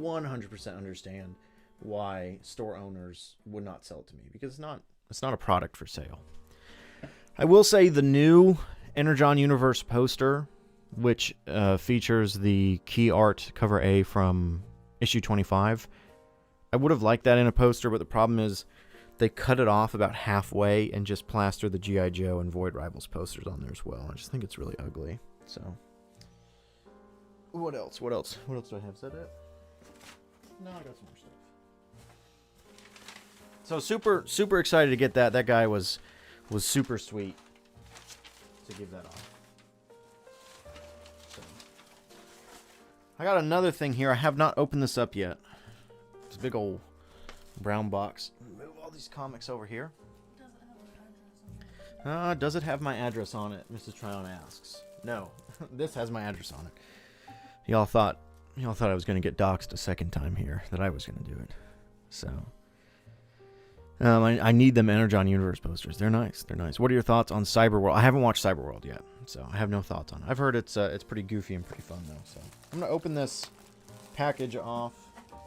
100% understand why store owners would not sell it to me, because it's not a product for sale. I will say the new Energon Universe poster, which features the key art cover A from issue 25. I would have liked that in a poster, but the problem is they cut it off about halfway and just plaster the G.I. Joe and Void Rivals posters on there as well. I just think it's really ugly. So, what else? What else do I have? Is that it? No, I got some more stuff. So super, super excited to get that. That guy was super sweet to give that off. I got another thing here. I have not opened this up yet. It's a big old brown box. Move all these comics over here. Does it have my address on it? Mrs. Tryon asks. No, this has my address on it. Y'all thought I was going to get doxxed a second time here, that I was going to do it. So, I need them Energon Universe posters. They're nice. They're nice. What are your thoughts on Cyberworld? I haven't watched Cyberworld yet, so I have no thoughts on it. I've heard it's pretty goofy and pretty fun though. So I'm going to open this package off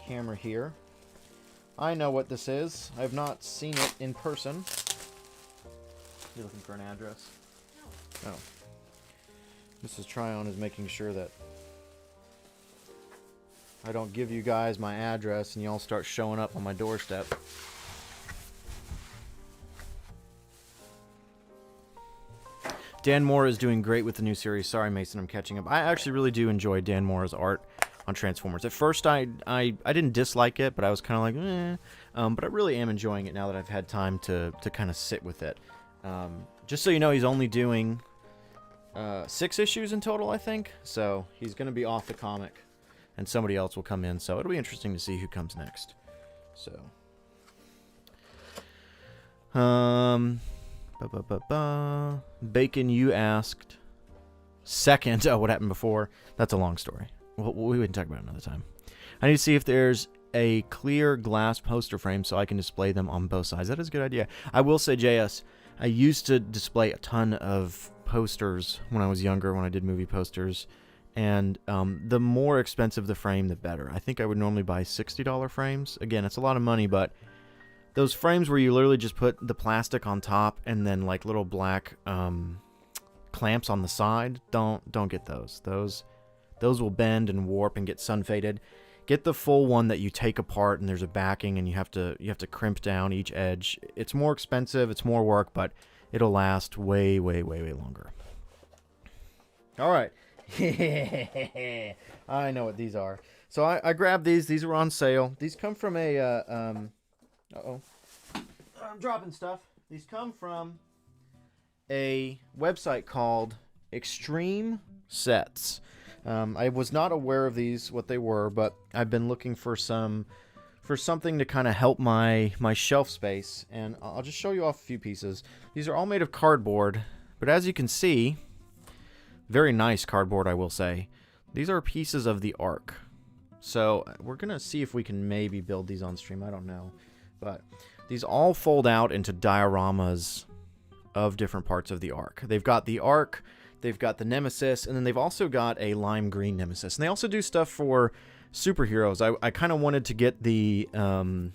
camera here. I know what this is. I have not seen it in person. You looking for an address? No. Oh. Mrs. Tryon is making sure that I don't give you guys my address and y'all start showing up on my doorstep. Dan Mora is doing great with the new series. Sorry, Mason, I'm catching up. I actually really do enjoy Dan Mora's art on Transformers. At first, I didn't dislike it, but I was kind of like, eh. But I really am enjoying it now that I've had time to kind of sit with it. Just so you know, he's only doing 6 issues in total, I think. So he's going to be off the comic, and somebody else will come in. So it'll be interesting to see who comes next. So, Bacon, you asked. Second, oh, what happened before? That's a long story. We can talk about it another time. I need to see if there's a clear glass poster frame so I can display them on both sides. That is a good idea. I will say, JS, I used to display a ton of posters when I was younger, when I did movie posters. And the more expensive the frame, the better. I think I would normally buy $60 frames. Again, it's a lot of money, but those frames where you literally just put the plastic on top and then like little black clamps on the side, don't get those. Those will bend and warp and get sun faded. Get the full one that you take apart and there's a backing and you have to crimp down each edge. It's more expensive, it's more work, but it'll last way, way, way, way longer. All right. I know what these are. So I grabbed these. These were on sale. These come from a uh-oh. I'm dropping stuff. These come from a website called Extreme Sets. I was not aware of these, what they were, but I've been looking for something to kind of help my shelf space, and I'll just show you off a few pieces. These are all made of cardboard, but as you can see, very nice cardboard, I will say. These are pieces of the Ark. So we're going to see if we can maybe build these on stream. I don't know. But these all fold out into dioramas of different parts of the Ark. They've got the Ark, they've got the Nemesis, and then they've also got a lime green Nemesis. And they also do stuff for superheroes. I kind of wanted to get the New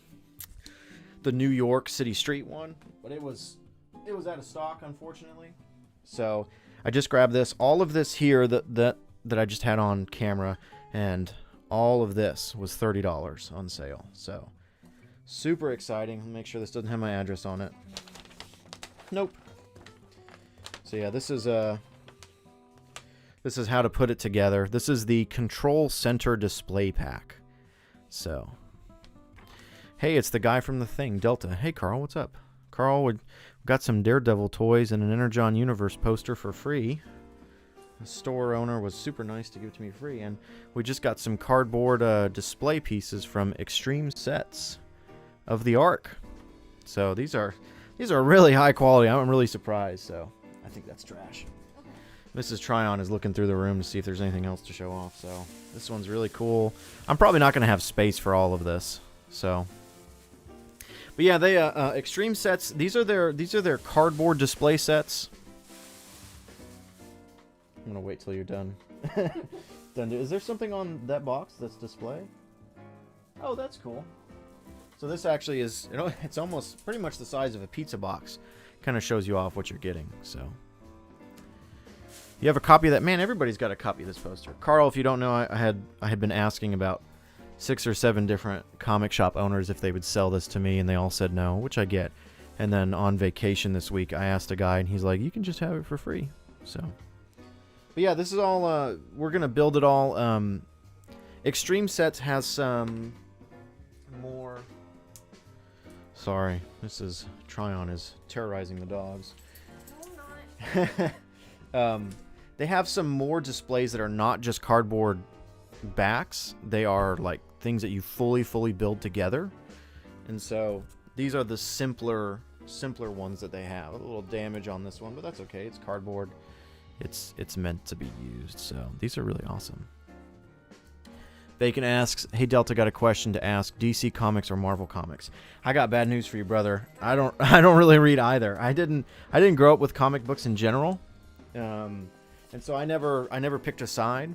York City Street one, but it was out of stock, unfortunately. So I just grabbed this. All of this here that I just had on camera, and all of this was $30 on sale. So super exciting. I'll make sure this doesn't have my address on it. Nope. So yeah, this is how to put it together. This is the Control Center Display Pack. So, hey, it's the guy from The Thing, Delta. Hey, Carl, what's up? Carl, we got some Daredevil toys and an Energon Universe poster for free. The store owner was super nice to give it to me free, and we just got some cardboard display pieces from Extreme Sets of the Ark. So these are really high quality. I'm really surprised. So I think that's trash. Mrs. Tryon is looking through the room to see if there's anything else to show off. So this one's really cool. I'm probably not going to have space for all of this. So, but yeah, they Extreme Sets. These are their cardboard display sets. I'm gonna wait till you're done. Done. Is there something on that box that's display? Oh, that's cool. So this actually is, it's almost pretty much the size of a pizza box. Kind of shows you off what you're getting. So you have a copy of that. Man, everybody's got a copy of this poster. Carl, if you don't know, I had been asking about 6 or 7 different comic shop owners if they would sell this to me, and they all said no, which I get. And then on vacation this week, I asked a guy, and he's like, "You can just have it for free." So. But yeah, this is all, we're going to build it all. Extreme Sets has some more... Sorry, Mrs. Tryon is terrorizing the dogs. No, I'm not. They have some more displays that are not just cardboard backs, they are like things that you fully build together. And so these are the simpler ones that they have. A little damage on this one, but that's okay. It's cardboard. It's meant to be used. So these are really awesome. Bacon asks, "Hey Delta, got a question to ask. DC Comics or Marvel Comics?" I got bad news for you, brother. I don't really read either. I didn't grow up with comic books in general, and so I never picked a side.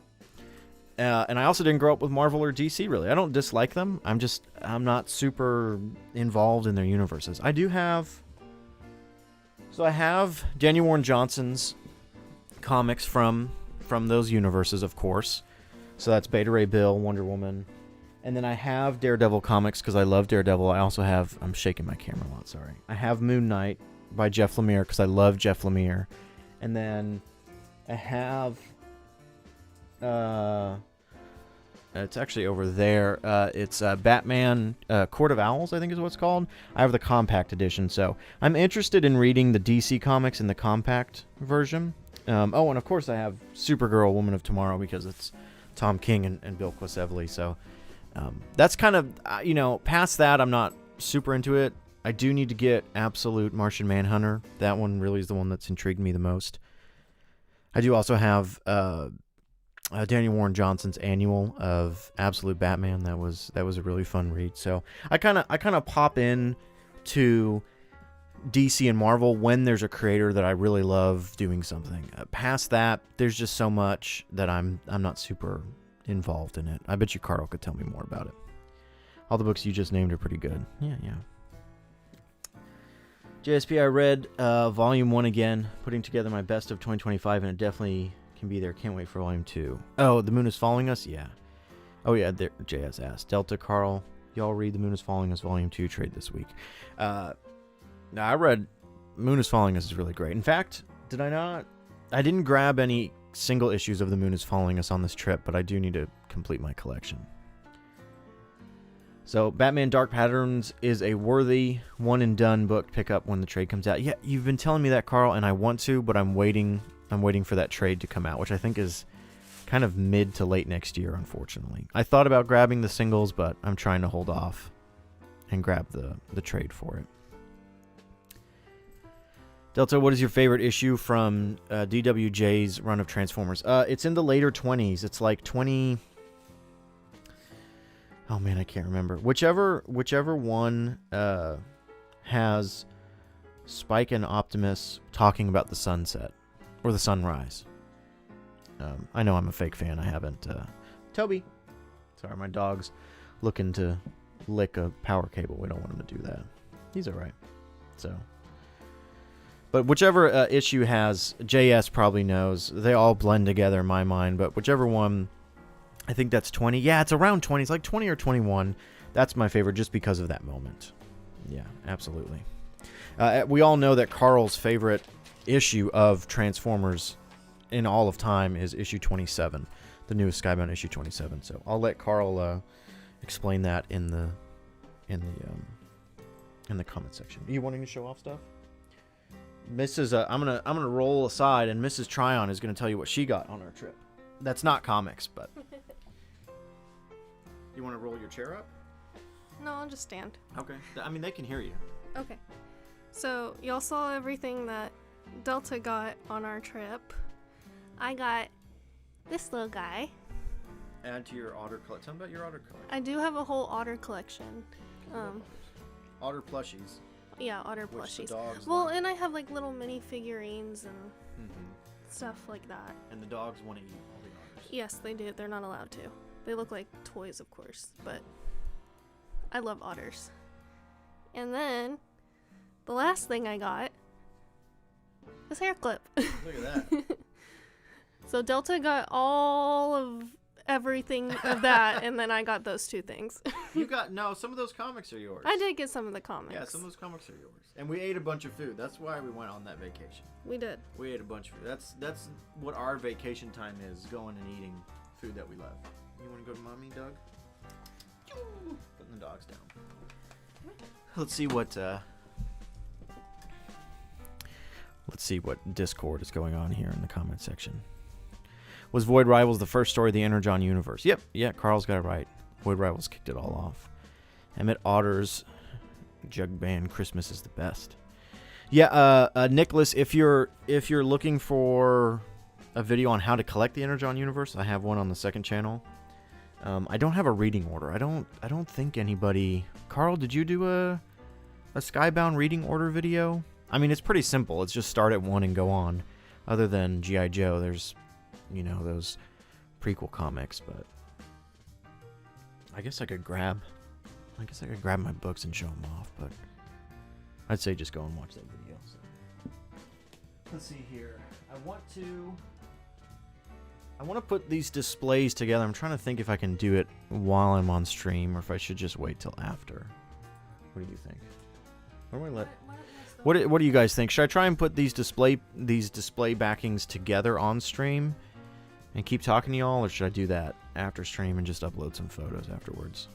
And I also didn't grow up with Marvel or DC really. I don't dislike them. I'm not super involved in their universes. I have Daniel Warren Johnson's comics from those universes, of course. So that's Beta Ray Bill, Wonder Woman. And then I have Daredevil comics because I love Daredevil. I also have, I'm shaking my camera a lot, sorry. I have Moon Knight by Jeff Lemire because I love Jeff Lemire. And then I have, it's actually over there. It's Batman Court of Owls, I think is what it's called. I have the compact edition. So I'm interested in reading the DC comics in the compact version. And of course I have Supergirl, Woman of Tomorrow because it's Tom King and Bill Quisevely. So that's kind of, past that, I'm not super into it. I do need to get Absolute Martian Manhunter. That one really is the one that's intrigued me the most. I do also have Daniel Warren Johnson's annual of Absolute Batman. That was a really fun read. So I kind of pop in to DC and Marvel when there's a creator that I really love doing something. Past that, there's just so much that I'm not super involved in it. I bet you Carl could tell me more about it. All the books you just named are pretty good. Yeah. JSP, I read Volume 1 again, putting together my best of 2025, and it definitely can be there. Can't wait for Volume 2. Oh, The Moon is Following Us? Yeah. Oh, yeah, there, JS asked. Delta, Carl, y'all read The Moon is Following Us Volume 2 trade this week. Now, I read Moon is Following Us is really great. In fact, did I not? I didn't grab any single issues of The Moon is Following Us on this trip, but I do need to complete my collection. So, Batman Dark Patterns is a worthy one-and-done book to pick up when the trade comes out. Yeah, you've been telling me that, Carl, and I want to, but I'm waiting for that trade to come out, which I think is kind of mid to late next year, unfortunately. I thought about grabbing the singles, but I'm trying to hold off and grab the trade for it. Delta, what is your favorite issue from DWJ's run of Transformers? It's in the later 20s. It's like 20... Oh man, I can't remember. Whichever one has Spike and Optimus talking about the sunset or the sunrise. I know I'm a fake fan. I haven't. Toby, sorry, my dog's looking to lick a power cable. We don't want him to do that. He's all right. So, but whichever issue has, JS probably knows. They all blend together in my mind. But whichever one. I think that's 20. Yeah, it's around 20. It's like 20 or 21. That's my favorite just because of that moment. Yeah, absolutely. We all know that Carl's favorite issue of Transformers in all of time is issue 27, the newest Skybound issue 27. So I'll let Carl explain that in the comment section. Are you wanting to show off stuff? Mrs. I'm gonna roll aside, and Mrs. Tryon is gonna tell you what she got on our trip. That's not comics, but. You want to roll your chair up? No, I'll just stand. Okay. I mean, they can hear you. Okay. So, y'all saw everything that Delta got on our trip. I got this little guy. Add to your otter collection. Tell me about your otter collection. I do have a whole otter collection. Otter plushies. Yeah, otter plushies. The dogs well, like. And I have like little mini figurines and stuff like that. And the dogs want to eat all the otters. Yes, they do. They're not allowed to. They look like toys, of course, but I love otters. And then, the last thing I got was hair clip. Look at that. So Delta got all of everything of that, and then I got those two things. Some of those comics are yours. I did get some of the comics. Yeah, some of those comics are yours. And we ate a bunch of food. That's why we went on that vacation. We did. We ate a bunch of food. That's what our vacation time is, going and eating food that we love. You want to go to mommy, Doug? Putting the dogs down. Let's see what Discord is going on here in the comment section. Was Void Rivals the first story of the Energon universe? Yep, yeah, Carl's got it right. Void Rivals kicked it all off. Emmett Otter's Jug Band Christmas is the best. Yeah, Nicholas, if you're looking for a video on how to collect the Energon universe, I have one on the second channel. I don't have a reading order. I don't think anybody. Carl, did you do a Skybound reading order video? I mean, it's pretty simple. It's just start at 1 and go on. Other than G.I. Joe, there's, those prequel comics, but I guess I could grab my books and show them off, but I'd say just go and watch that video. So. Let's see here. I want to put these displays together. I'm trying to think if I can do it while I'm on stream or if I should just wait till after. What do you think? What do you guys think? Should I try and put these display backings together on stream and keep talking to y'all, or should I do that after stream and just upload some photos afterwards?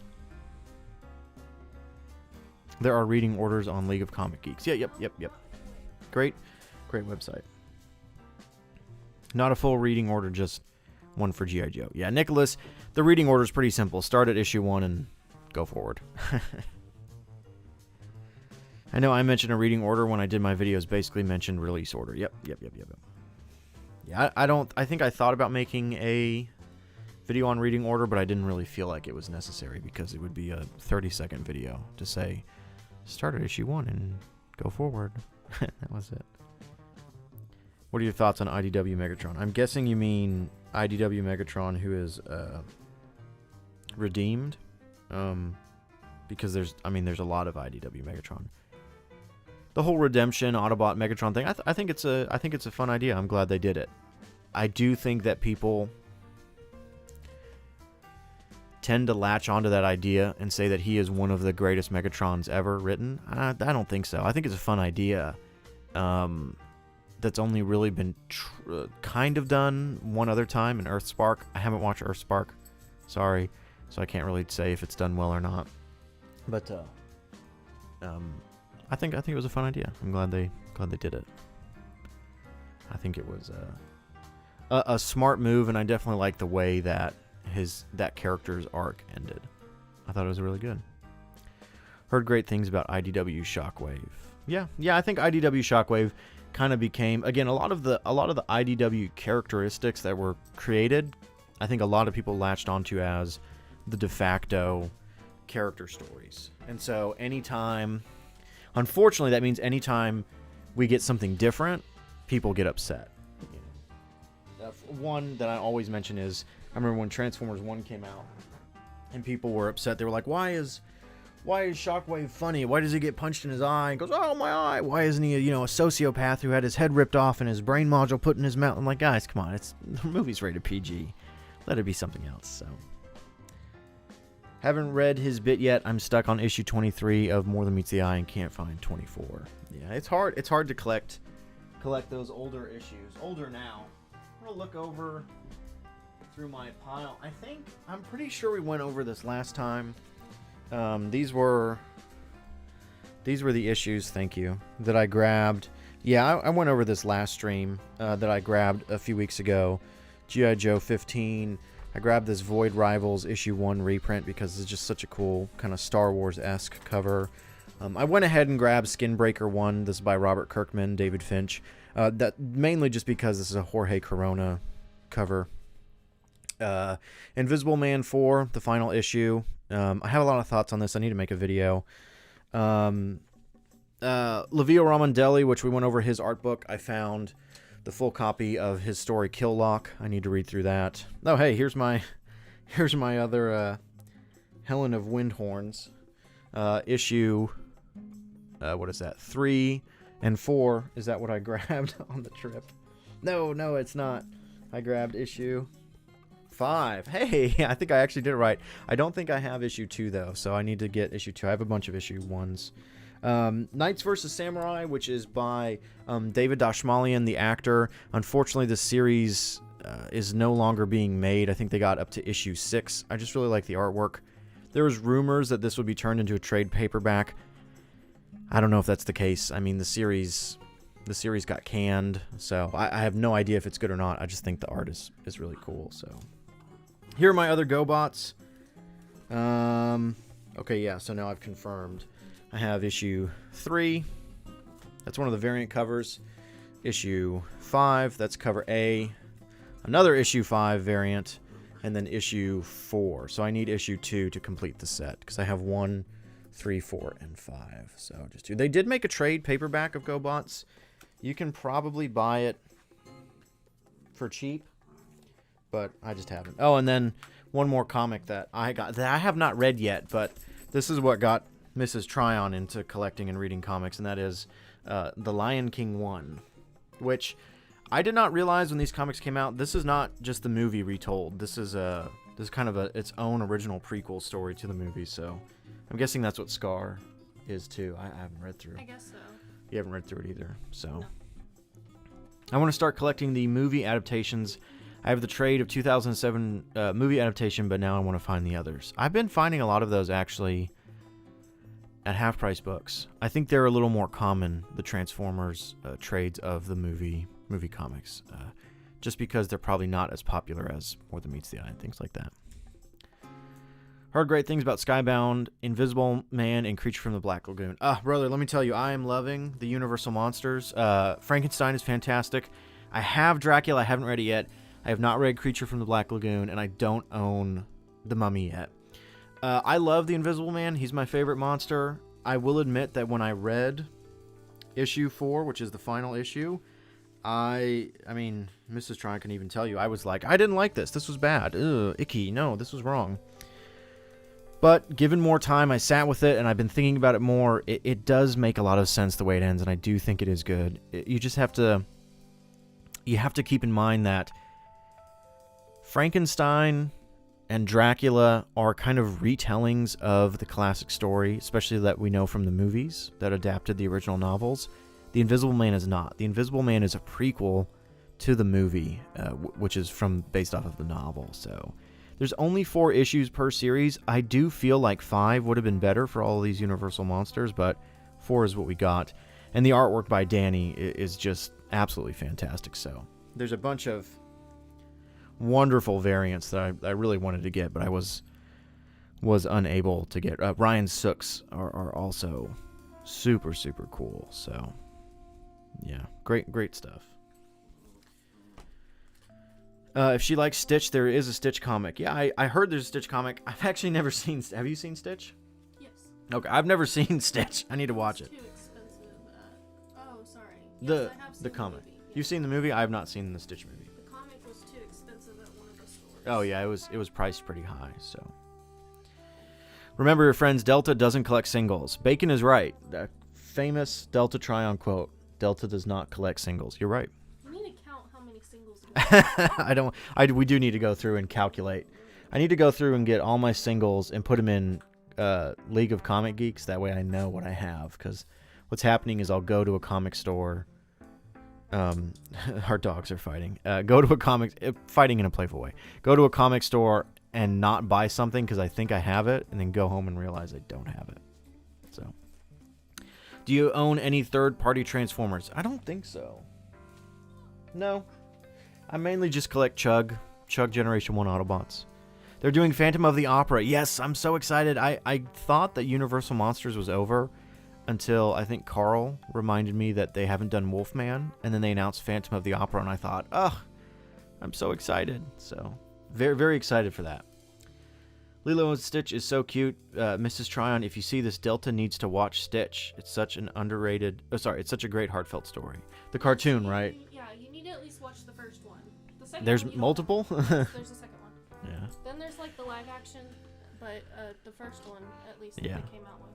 There are reading orders on League of Comic Geeks. Yeah, yep. Great website. Not a full reading order, just one for G.I. Joe. Yeah, Nicholas, the reading order is pretty simple. Start at issue 1 and go forward. I know I mentioned a reading order when I did my videos, basically mentioned release order. Yep. Yeah, I think I thought about making a video on reading order, but I didn't really feel like it was necessary because it would be a 30-second video to say, start at issue 1 and go forward. That was it. What are your thoughts on IDW Megatron? I'm guessing you mean IDW Megatron who is redeemed, because there's a lot of IDW Megatron. The whole redemption Autobot Megatron thing, I think it's a fun idea. I'm glad they did it. I do think that people tend to latch onto that idea and say that he is one of the greatest Megatrons ever written. I don't think so. I think it's a fun idea. That's only really been kind of done one other time in Earthspark. I haven't watched Earthspark, sorry, so I can't really say if it's done well or not. But I think it was a fun idea. I'm glad they did it. I think it was a smart move, and I definitely like the way that that character's arc ended. I thought it was really good. Heard great things about IDW Shockwave. Yeah, I think IDW Shockwave kind of became, again, a lot of the IDW characteristics that were created, I think a lot of people latched onto as the de facto character stories. And so unfortunately, that means anytime we get something different, people get upset. One that I always mention is, I remember when Transformers 1 came out, and people were upset. They were like, why is Shockwave funny? Why does he get punched in his eye? And goes, oh, my eye. Why isn't he a sociopath who had his head ripped off and his brain module put in his mouth? I'm like, guys, come on. The movie's rated PG. Let it be something else. So, haven't read his bit yet. I'm stuck on issue 23 of More Than Meets the Eye and can't find 24. Yeah, it's hard to collect those older issues. Older now. I'm gonna look over through my pile. I'm pretty sure we went over this last time. These were the issues, thank you, that I grabbed. Yeah, I went over this last stream that I grabbed a few weeks ago. G.I. Joe 15. I grabbed this Void Rivals issue 1 reprint because it's just such a cool kind of Star Wars-esque cover. I went ahead and grabbed Skinbreaker 1. This is by Robert Kirkman, David Finch. That mainly just because this is a Jorge Corona cover. Invisible Man 4, the final issue. I have a lot of thoughts on this. I need to make a video. Livio Ramondelli, which we went over his art book. I found the full copy of his story Kill Lock. I need to read through that. Oh, hey, here's my other Helen of Windhorns issue. What is that? 3 and 4. Is that what I grabbed on the trip? No, it's not. I grabbed issue 5. Hey, I think I actually did it right. I don't think I have issue 2 though, so I need to get issue 2. I have a bunch of issue 1s. Knights vs. Samurai, which is by David Dashmalian, the actor. Unfortunately, the series is no longer being made. I think they got up to issue 6. I just really like the artwork. There was rumors that this would be turned into a trade paperback. I don't know if that's the case. I mean, the series the series got canned, so I have no idea if it's good or not. I just think the art is really cool. So here are my other GoBots. Okay, yeah, so now I've confirmed. I have issue 3. That's one of the variant covers. Issue 5, that's cover A. Another issue 5 variant, and then issue 4. So I need issue 2 to complete the set, because I have 1, 3, 4, and 5. So just 2. They did make a trade paperback of GoBots. You can probably buy it for cheap, but I just haven't. Oh, and then one more comic that I got that I have not read yet, but this is what got Mrs. Tryon into collecting and reading comics, and that is The Lion King 1, which I did not realize when these comics came out. This is not just the movie retold. This is kind of its own original prequel story to the movie. So I'm guessing that's what Scar is too. I haven't read through. I guess so. You haven't read through it either. So No. I want to start collecting the movie adaptations. I have the trade of 2007 movie adaptation, but now I want to find the others. I've been finding a lot of those actually at Half Price Books. I think they're a little more common, the Transformers trades of the movie comics, just because they're probably not as popular as More Than Meets the Eye and things like that. Heard great things about Skybound, Invisible Man, and Creature from the Black Lagoon. Brother, let me tell you, I am loving the Universal Monsters. Frankenstein is fantastic. I have Dracula, I haven't read it yet. I have not read Creature from the Black Lagoon, and I don't own The Mummy yet. I love the Invisible Man. He's my favorite monster. I will admit that when I read issue 4, which is the final issue, I mean, Mrs. Tryon can even tell you, I was like, I didn't like this. This was bad. Ugh, icky. No, this was wrong. But given more time, I sat with it, and I've been thinking about it more. It does make a lot of sense the way it ends, and I do think it is good. You just have to keep in mind that Frankenstein and Dracula are kind of retellings of the classic story, especially that we know from the movies that adapted the original novels. The Invisible Man is not. The Invisible Man is a prequel to the movie, which is based off of the novel. So there's only 4 issues per series. I do feel like 5 would have been better for all of these Universal monsters, but 4 is what we got. And the artwork by Danny is just absolutely fantastic. So there's a bunch of wonderful variants that I really wanted to get, but I was unable to get. Ryan Sooks are also super, super cool. So yeah, great stuff. If she likes Stitch, there is a Stitch comic. Yeah, I heard there's a Stitch comic. I've actually never seen. Have you seen Stitch? Yes. Okay, I've never seen Stitch. I need to watch it. Too expensive. Oh, sorry. The Yes, I have seen the comic. movie. Yeah. You've seen the movie? I have not seen the Stitch movie. The comic was too expensive at one of the stores. Oh yeah, it was priced pretty high. So remember, your friends, Delta doesn't collect singles. Bacon is right. The famous Delta Tryon quote: "Delta does not collect singles." You're right. You need to count how many singles. We do need to go through and calculate. I need to go through and get all my singles and put them in League of Comic Geeks. That way I know what I have. Because what's happening is I'll go to a comic store. Our dogs are fighting. Go to a fighting in a playful way. Go to a comic store and not buy something because I think I have it, and then go home and realize I don't have it. So, do you own any third-party Transformers? I don't think so. No. I mainly just collect Chug Generation 1 Autobots. They're doing Phantom of the Opera. Yes, I'm so excited. I thought that Universal Monsters was over until I think Carl reminded me that they haven't done Wolfman, and then they announced Phantom of the Opera, and I thought, I'm so excited. So, very, very excited for that. Lilo and Stitch is so cute. Mrs. Tryon, if you see this, Delta needs to watch Stitch. It's such an underrated... it's such a great heartfelt story. The cartoon, right? Yeah, you need to at least watch the first one. The second There's one, you don't multiple? have to. There's a second one. Yeah. Then there's like the live action, but the first one, at least, Yeah. that they came out with.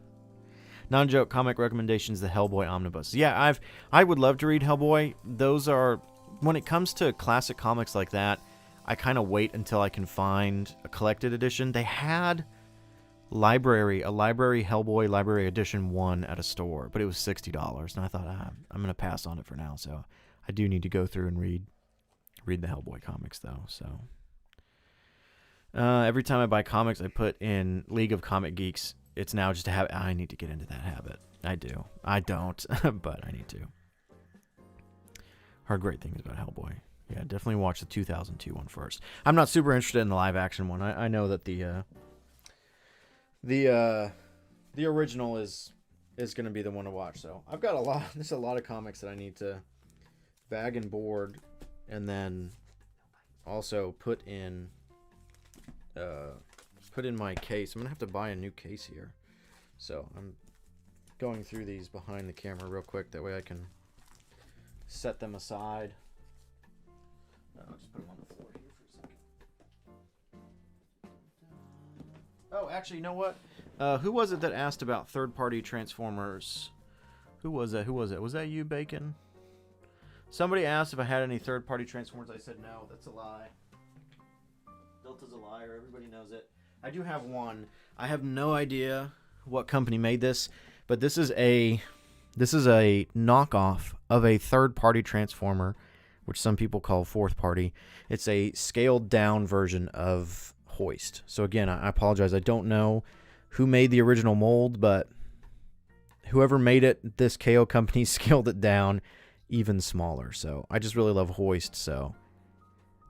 Non-joke comic recommendations, the Hellboy Omnibus. Yeah, I would love to read Hellboy. Those are... When it comes to classic comics like that, I kind of wait until I can find a collected edition. They had a library Hellboy Library Edition 1 at a store, but it was $60, and I thought, I'm going to pass on it for now. So I do need to go through and read the Hellboy comics, though. So every time I buy comics, I put in League of Comic Geeks. It's now just a habit. I need to get into that habit. I do. I don't, but I need to. Heard great things about Hellboy. Yeah, definitely watch the 2002 one first. I'm not super interested in the live action one. I know that the original is going to be the one to watch. So I've got a lot. There's a lot of comics that I need to bag and board, and then also put in my case. I'm gonna have to buy a new case here. So I'm going through these behind the camera real quick. That way I can set them aside. I'll just put them on the floor here for a second. Oh, actually, you know what? Who was it that asked about third-party Transformers? Who was that? Was that you, Bacon? Somebody asked if I had any third-party Transformers. I said no. That's a lie. Delta's a liar. Everybody knows it. I do have one. I have no idea what company made this, but this is a knockoff of a third-party Transformer, which some people call fourth party. It's a scaled down version of Hoist. So again, I apologize. I don't know who made the original mold, but whoever made it, this KO company scaled it down even smaller. So I just really love Hoist. So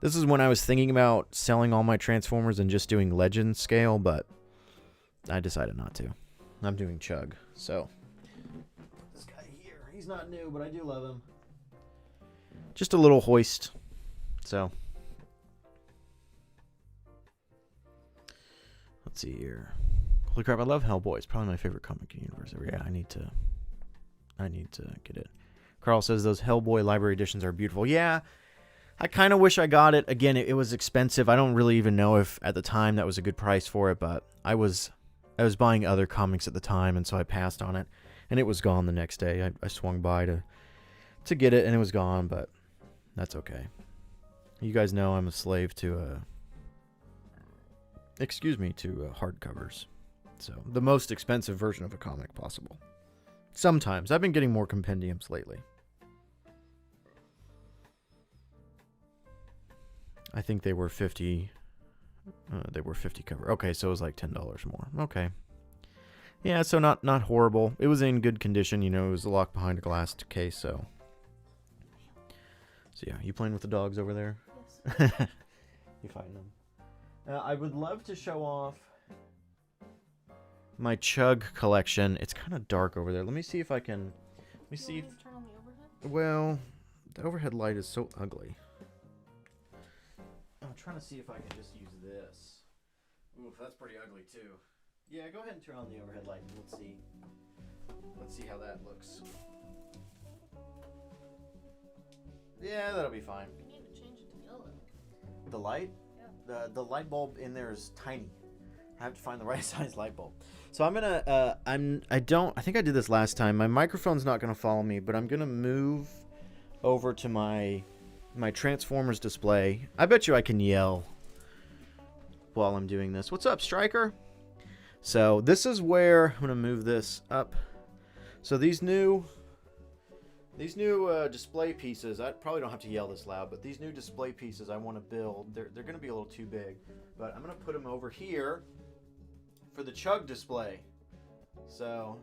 this is when I was thinking about selling all my Transformers and just doing Legend scale, but I decided not to. I'm doing Chug. So this guy here, he's not new, but I do love him. Just a little Hoist. So let's see here. Holy crap, I love Hellboy. It's probably my favorite comic in the universe. Yeah, I need to get it. Carl says those Hellboy library editions are beautiful. Yeah, I kind of wish I got it. Again, it was expensive. I don't really even know if at the time that was a good price for it, but I was buying other comics at the time, and so I passed on it, and it was gone the next day. I swung by to get it, and it was gone, but that's okay. You guys know I'm a slave to hardcovers. So the most expensive version of a comic possible. Sometimes. I've been getting more compendiums lately. I think they were 50 cover. Okay, so it was like $10 more. Okay. Yeah, so not horrible. It was in good condition, it was locked behind a glass case, so yeah, you playing with the dogs over there? Yes. You fighting them? I would love to show off my Chug collection. It's kind of dark over there. Let me see if I can. Let me see. If, turn on the overhead? Well, the overhead light is so ugly. I'm trying to see if I can just use this. Oof, that's pretty ugly too. Yeah, go ahead and turn on the overhead light and let's see. Let's see how that looks. Yeah, that'll be fine. You need to change it to yellow. The light? Yeah. The light bulb in there is tiny. I have to find the right size light bulb. So I'm gonna I think I did this last time. My microphone's not gonna follow me, but I'm gonna move over to my Transformers display. I bet you I can yell while I'm doing this. What's up, Striker? So this is where I'm gonna move this up. So these new display pieces, I probably don't have to yell this loud, but these new display pieces I want to build, they're going to be a little too big, but I'm going to put them over here for the Chug display. So,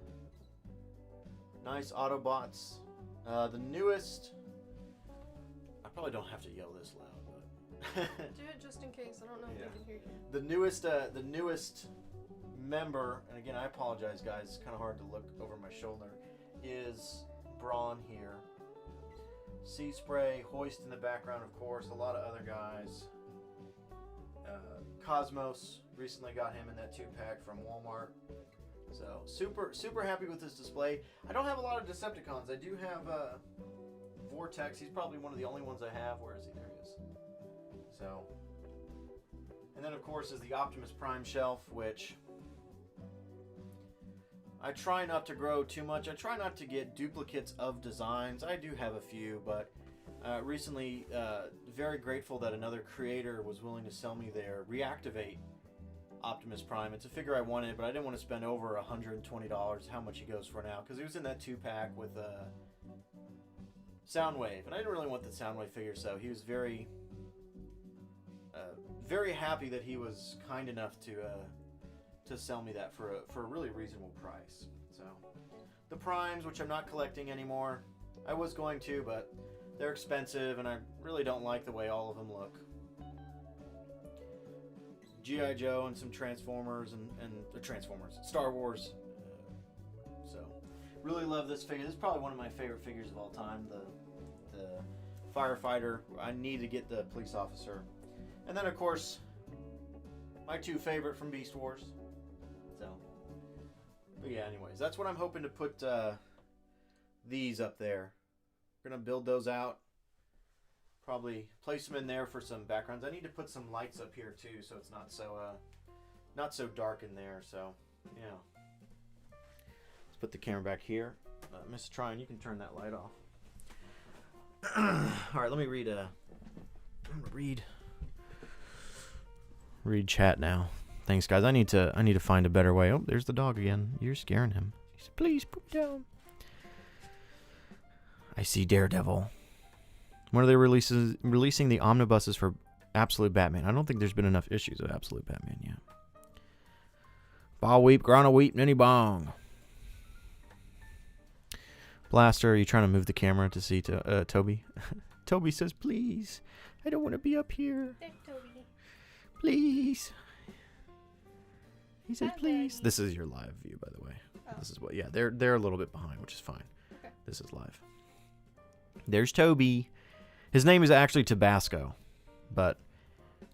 nice Autobots. The newest, I probably don't have to yell this loud, but do it just in case. I don't know if they can hear you. The newest member, and again I apologize guys, it's kind of hard to look over my shoulder, is Brawn here. Sea Spray, Hoist in the background, of course. A lot of other guys. Cosmos, recently got him in that 2-pack from Walmart. So super happy with this display. I don't have a lot of Decepticons. I do have Vortex. He's probably one of the only ones I have. Where is he? There he is. So, and then of course is the Optimus Prime shelf, which I try not to grow too much. I try not to get duplicates of designs. I do have a few, but recently, very grateful that another creator was willing to sell me their Reactivate Optimus Prime. It's a figure I wanted, but I didn't want to spend over $120, how much he goes for now, because he was in that 2-pack with Soundwave, and I didn't really want the Soundwave figure, so he was very happy that he was kind enough to sell me that for a really reasonable price. So the Primes, which I'm not collecting anymore, I was going to, but They're expensive, and I really don't like the way all of them look. G.I. Joe and some Transformers and the Transformers. Star Wars. So, really love this figure. This is probably one of my favorite figures of all time. The firefighter. I need to get the police officer. And then, of course, my two favorite from Beast Wars. So, but yeah, anyways, that's what I'm hoping to put these up there. We're going to build those out. Probably place them in there for some backgrounds. I need to put some lights up here too, so it's not so dark in there. So, yeah. Let's put the camera back here. Mr. Tryon, you can turn that light off. All right, let me read. I'm gonna read chat now. Thanks, guys. I need to find a better way. Oh, there's the dog again. You're scaring him. He said, "Please put down." I see Daredevil. When are they releasing the omnibuses for Absolute Batman? I don't think there's been enough issues of Absolute Batman yet. Ball weep, grana weep, ninny bong. Blaster, are you trying to move the camera to see Toby? Toby says, please. I don't want to be up here. There's Toby. Please. He says, Hi, please. buddy. This is your live view, by the way. Oh. This is what, yeah, they're a little bit behind, which is fine. Okay. This is live. There's Toby. His name is actually Tabasco, but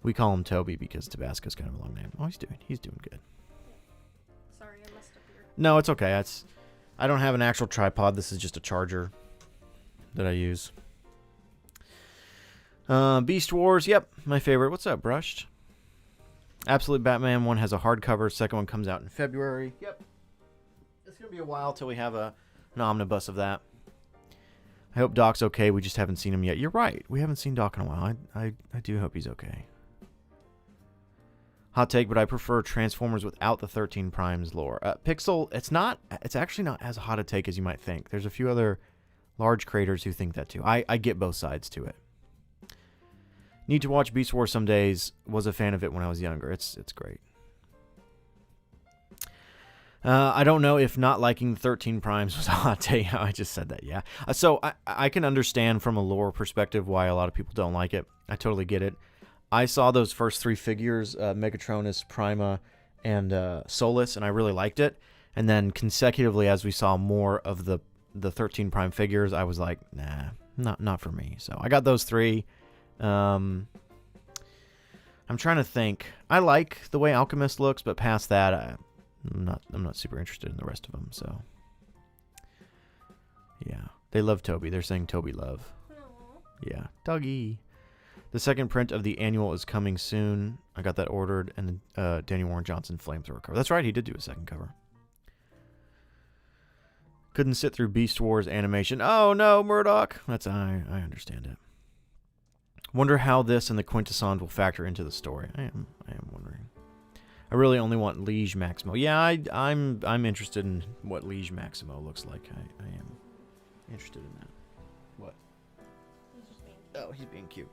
we call him Toby because Tabasco's kind of a long name. Oh, he's doing good. Sorry, I messed up your... No, it's okay. I don't have an actual tripod. This is just a charger that I use. Beast Wars. Yep, my favorite. What's up, Brushed? Absolute Batman 1 has a hardcover. Second one comes out in February. Yep. It's going to be a while till we have an omnibus of that. I hope Doc's okay. We just haven't seen him yet. You're right. We haven't seen Doc in a while. I do hope he's okay. Hot take, but I prefer Transformers without the 13 Primes lore. Pixel, it's actually not as hot a take as you might think. There's a few other large creators who think that too. I get both sides to it. Need to watch Beast Wars some days. Was a fan of it when I was younger. It's great. I don't know if not liking the 13 Primes was a hot take. I just said that, yeah. So I can understand from a lore perspective why a lot of people don't like it. I totally get it. I saw those first three figures, Megatronus, Prima, and Solus, and I really liked it. And then consecutively, as we saw more of the 13 Prime figures, I was like, nah, not for me. So I got those three. I'm trying to think. I like the way Alchemist looks, but past that, I'm not super interested in the rest of them. So yeah, they love Toby. They're saying Toby love. Aww. Yeah, doggy. The second print of the annual is coming soon. I got that ordered, and the Danny Warren Johnson flamethrower cover. That's right, he did do a second cover. Couldn't sit through Beast Wars animation. Oh no, Murdoch. I understand it. Wonder how this and the Quintessons will factor into the story. I am wondering. I really only want Liege Maximo. Yeah, I'm interested in what Liege Maximo looks like. I am interested in that. What? He's just being cute. Oh, he's being cute.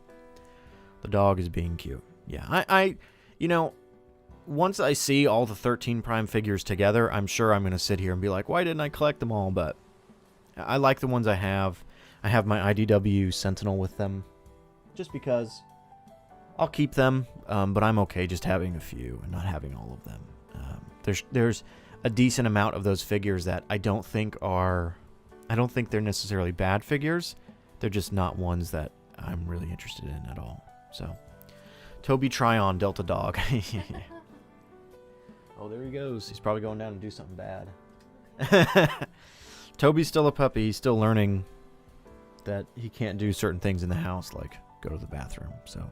The dog is being cute. Yeah, I once I see all the 13 Prime figures together, I'm sure I'm going to sit here and be like, why didn't I collect them all? But I like the ones I have. I have my IDW Sentinel with them. Just because I'll keep them, but I'm okay just having a few and not having all of them. There's a decent amount of those figures that I don't think they're necessarily bad figures. They're just not ones that I'm really interested in at all. So, Toby Tryon, Delta Dog. Oh, there he goes. He's probably going down and do something bad. Toby's still a puppy. He's still learning that he can't do certain things in the house, like go to the bathroom. So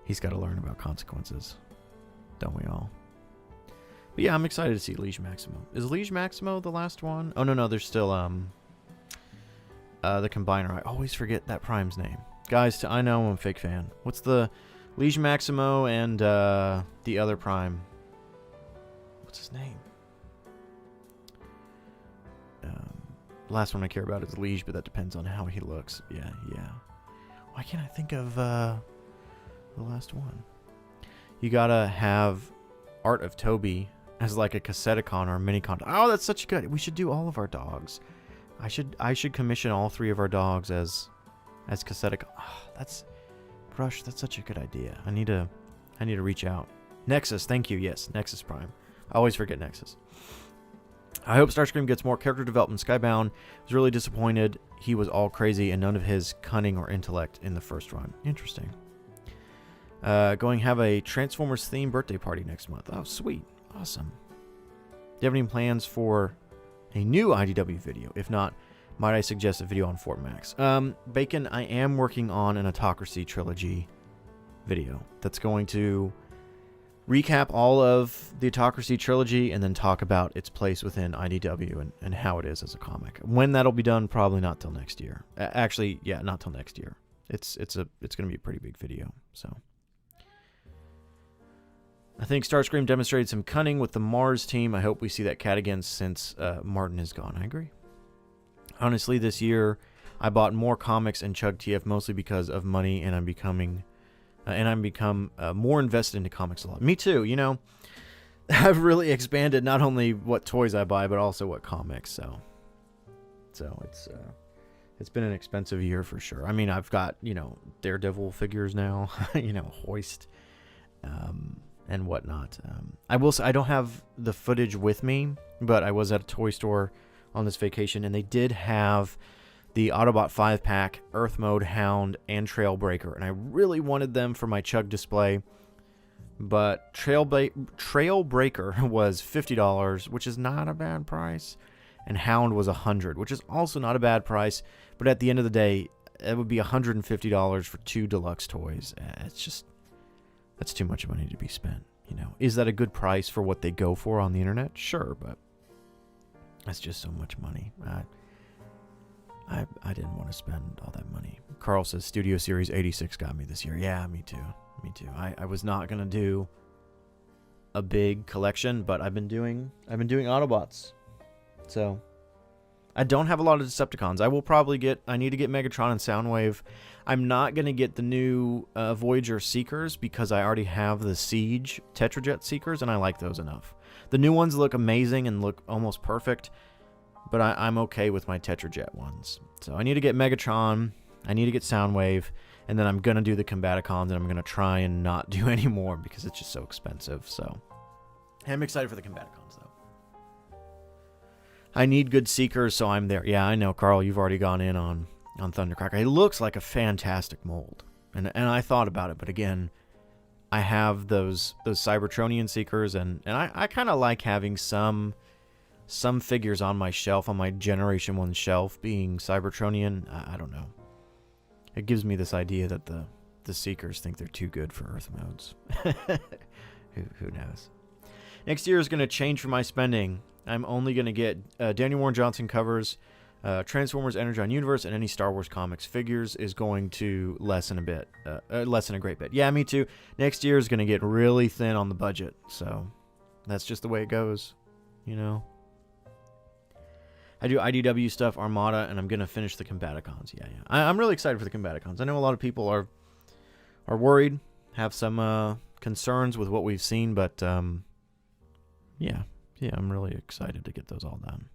he's got to learn about consequences. Don't we all? But yeah, I'm excited to see Liege Maximo. Is Liege Maximo the last one? Oh, no, there's still the Combiner. I always forget that Prime's name. Guys, I know I'm a fake fan. What's the Liege Maximo and the other Prime? What's his name? The last one I care about is Liege, but that depends on how he looks. Yeah. Why can't I think of the last one? You gotta have Art of Toby as like a Cassetticon or a Minicon. Oh, that's such good. We should do all of our dogs. I should commission all three of our dogs as as cassette. That's Brush. That's such a good idea. I need to reach out. Nexus, thank you. Yes, Nexus Prime. I always forget Nexus. I hope Starscream gets more character development. Skybound was really disappointed. He was all crazy and none of his cunning or intellect in the first run. Interesting. Going have a Transformers themed birthday party next month. Oh, sweet. Awesome. Do you have any plans for a new IDW video? If not, might I suggest a video on Fort Max? Bacon, I am working on an Autocracy trilogy video that's going to recap all of the Autocracy trilogy and then talk about its place within IDW and how it is as a comic. When that'll be done, probably not till next year. Actually, yeah, not till next year. It's going to be a pretty big video. So I think Starscream demonstrated some cunning with the Mars team. I hope we see that cat again since Martin is gone. I agree. Honestly, this year I bought more comics and Chug TF mostly because of money, and I'm become more invested into comics a lot. Me too, you know. I've really expanded not only what toys I buy, but also what comics. So it's been an expensive year for sure. I mean, I've got, you know, Daredevil figures now, you know, Hoist, and whatnot. I will say I don't have the footage with me, but I was at a toy store on this vacation, and they did have the Autobot 5-pack, Earth Mode, Hound, and Trailbreaker, and I really wanted them for my Chug display, but Trailbreaker was $50, which is not a bad price, and Hound was $100, which is also not a bad price, but at the end of the day, it would be $150 for 2 deluxe toys. It's just, that's too much money to be spent, you know. Is that a good price for what they go for on the internet? Sure, but that's just so much money. I didn't want to spend all that money. Carl says Studio Series 86 got me this year. Yeah, me too. Me too. I was not gonna do a big collection, but I've been doing Autobots. So I don't have a lot of Decepticons. I need to get Megatron and Soundwave. I'm not gonna get the new Voyager Seekers because I already have the Siege Tetrajet Seekers, and I like those enough. The new ones look amazing and look almost perfect, but I'm okay with my Tetrajet ones. So I need to get Megatron, I need to get Soundwave, and then I'm going to do the Combaticons, and I'm going to try and not do any more because it's just so expensive. So I'm excited for the Combaticons, though. I need good Seekers, so I'm there. Yeah, I know, Carl, you've already gone in on Thundercracker. It looks like a fantastic mold, and I thought about it, but again, I have those Cybertronian Seekers, and I kind of like having some figures on my shelf, on my Generation 1 shelf, being Cybertronian. I don't know. It gives me this idea that the Seekers think they're too good for Earth modes. Who knows? Next year is going to change for my spending. I'm only going to get Daniel Warren Johnson covers, Transformers Energon Universe, and any Star Wars comics. Figures is going to lessen a great bit. Yeah, me too. Next year is going to get really thin on the budget, so that's just the way it goes, you know. I do IDW stuff, Armada, and I'm going to finish the Combaticons. Yeah. I'm really excited for the Combaticons. I know a lot of people are worried, have some concerns with what we've seen, but yeah, I'm really excited to get those all done.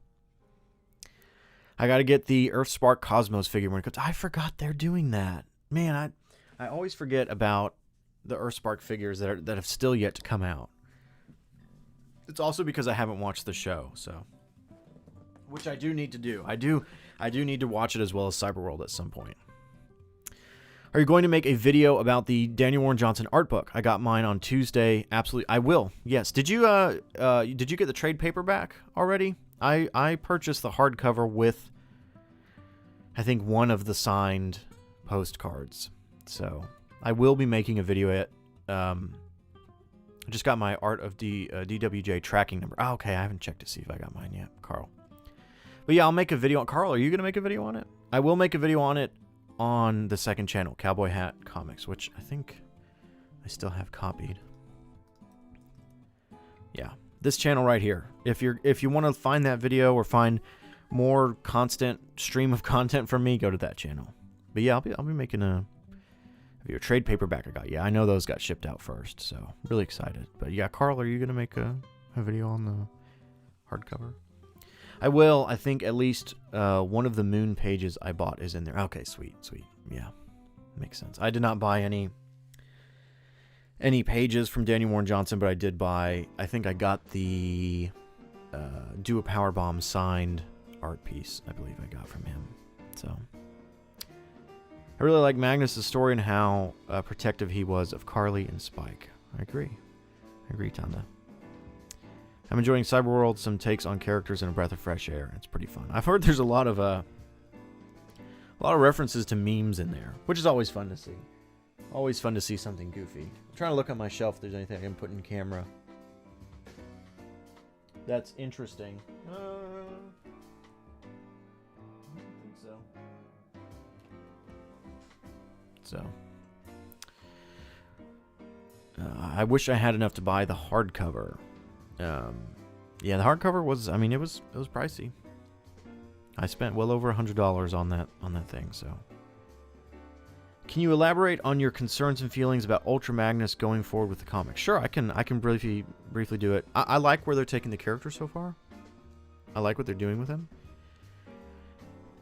I got to get the Earthspark Cosmos figure when it comes. I forgot they're doing that. Man, I always forget about the Earthspark figures that have still yet to come out. It's also because I haven't watched the show, so... Which I do need to do. I do need to watch it as well as Cyberworld at some point. Are you going to make a video about the Daniel Warren Johnson art book? I got mine on Tuesday. Absolutely, I will. Yes. Did you get the trade paperback already? I purchased the hardcover with, I think, one of the signed postcards. So I will be making a video. I just got my Art of DWJ tracking number. Oh, okay, I haven't checked to see if I got mine yet, Carl. But yeah, I'll make a video. Carl, are you going to make a video on it? I will make a video on it on the second channel, Cowboy Hat Comics, which I think I still have copied. Yeah, this channel right here. If you want to find that video or find more constant stream of content from me, go to that channel. But yeah, I'll be making a trade paperback I got. Yeah, I know those got shipped out first, so really excited. But yeah, Carl, are you going to make a video on the hardcover? I will. I think at least one of the Moon pages I bought is in there. Okay, sweet. yeah, makes sense. I did not buy any pages from Daniel Warren Johnson, but I did buy, I think I got the Do a Powerbomb signed art piece, I believe I got from him. So I really like Magnus' story and how protective he was of Carly and Spike. I agree, Tanda. I'm enjoying Cyberworld, some takes on characters and a breath of fresh air. It's pretty fun. I've heard there's a lot of references to memes in there, which is always fun to see. Always fun to see something goofy. I'm trying to look on my shelf if there's anything I can put in camera. That's interesting. I don't think so. I wish I had enough to buy the hardcover. Yeah, the hardcover was, I mean, it was pricey. I spent well over $100 on that thing, so. Can you elaborate on your concerns and feelings about Ultra Magnus going forward with the comic? Sure, I can briefly do it. I like where they're taking the character so far. I like what they're doing with him.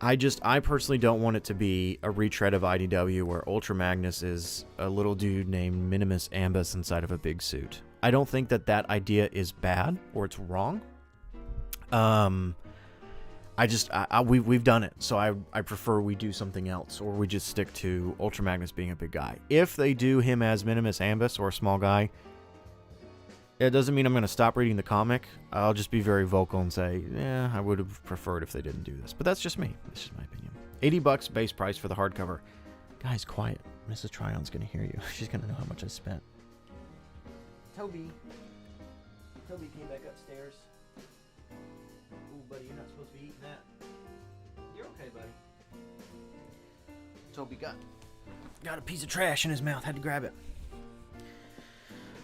I personally don't want it to be a retread of IDW where Ultra Magnus is a little dude named Minimus Ambus inside of a big suit. I don't think that idea is bad or it's wrong. We've done it, so I prefer we do something else, or we just stick to Ultra Magnus being a big guy. If they do him as Minimus Ambus or a small guy, it doesn't mean I'm going to stop reading the comic. I'll just be very vocal and say, yeah, I would have preferred if they didn't do this. But that's just me. That's just my opinion. $80 base price for the hardcover. Guys, quiet. Mrs. Tryon's going to hear you. She's going to know how much I spent. Toby came back upstairs. Ooh, buddy, you're not supposed to be eating that. You're okay, buddy. Toby got a piece of trash in his mouth. Had to grab it.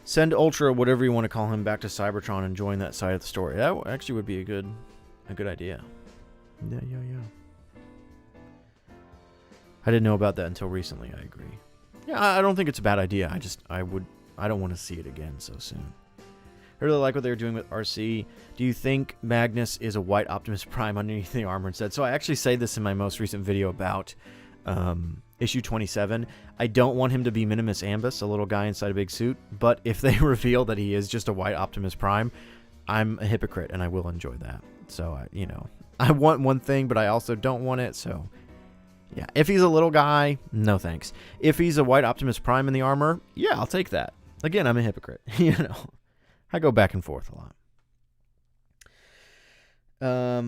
Send Ultra, whatever you want to call him, back to Cybertron and join that side of the story. That actually would be a good idea. Yeah. I didn't know about that until recently. I agree. Yeah, I don't think it's a bad idea. I don't want to see it again so soon. I really like what they're doing with RC. Do you think Magnus is a white Optimus Prime underneath the armor instead? So I actually say this in my most recent video about issue 27. I don't want him to be Minimus Ambus, a little guy inside a big suit. But if they reveal that he is just a white Optimus Prime, I'm a hypocrite and I will enjoy that. So, I want one thing, but I also don't want it. So, yeah. If he's a little guy, no thanks. If he's a white Optimus Prime in the armor, yeah, I'll take that. Again, I'm a hypocrite. I go back and forth a lot.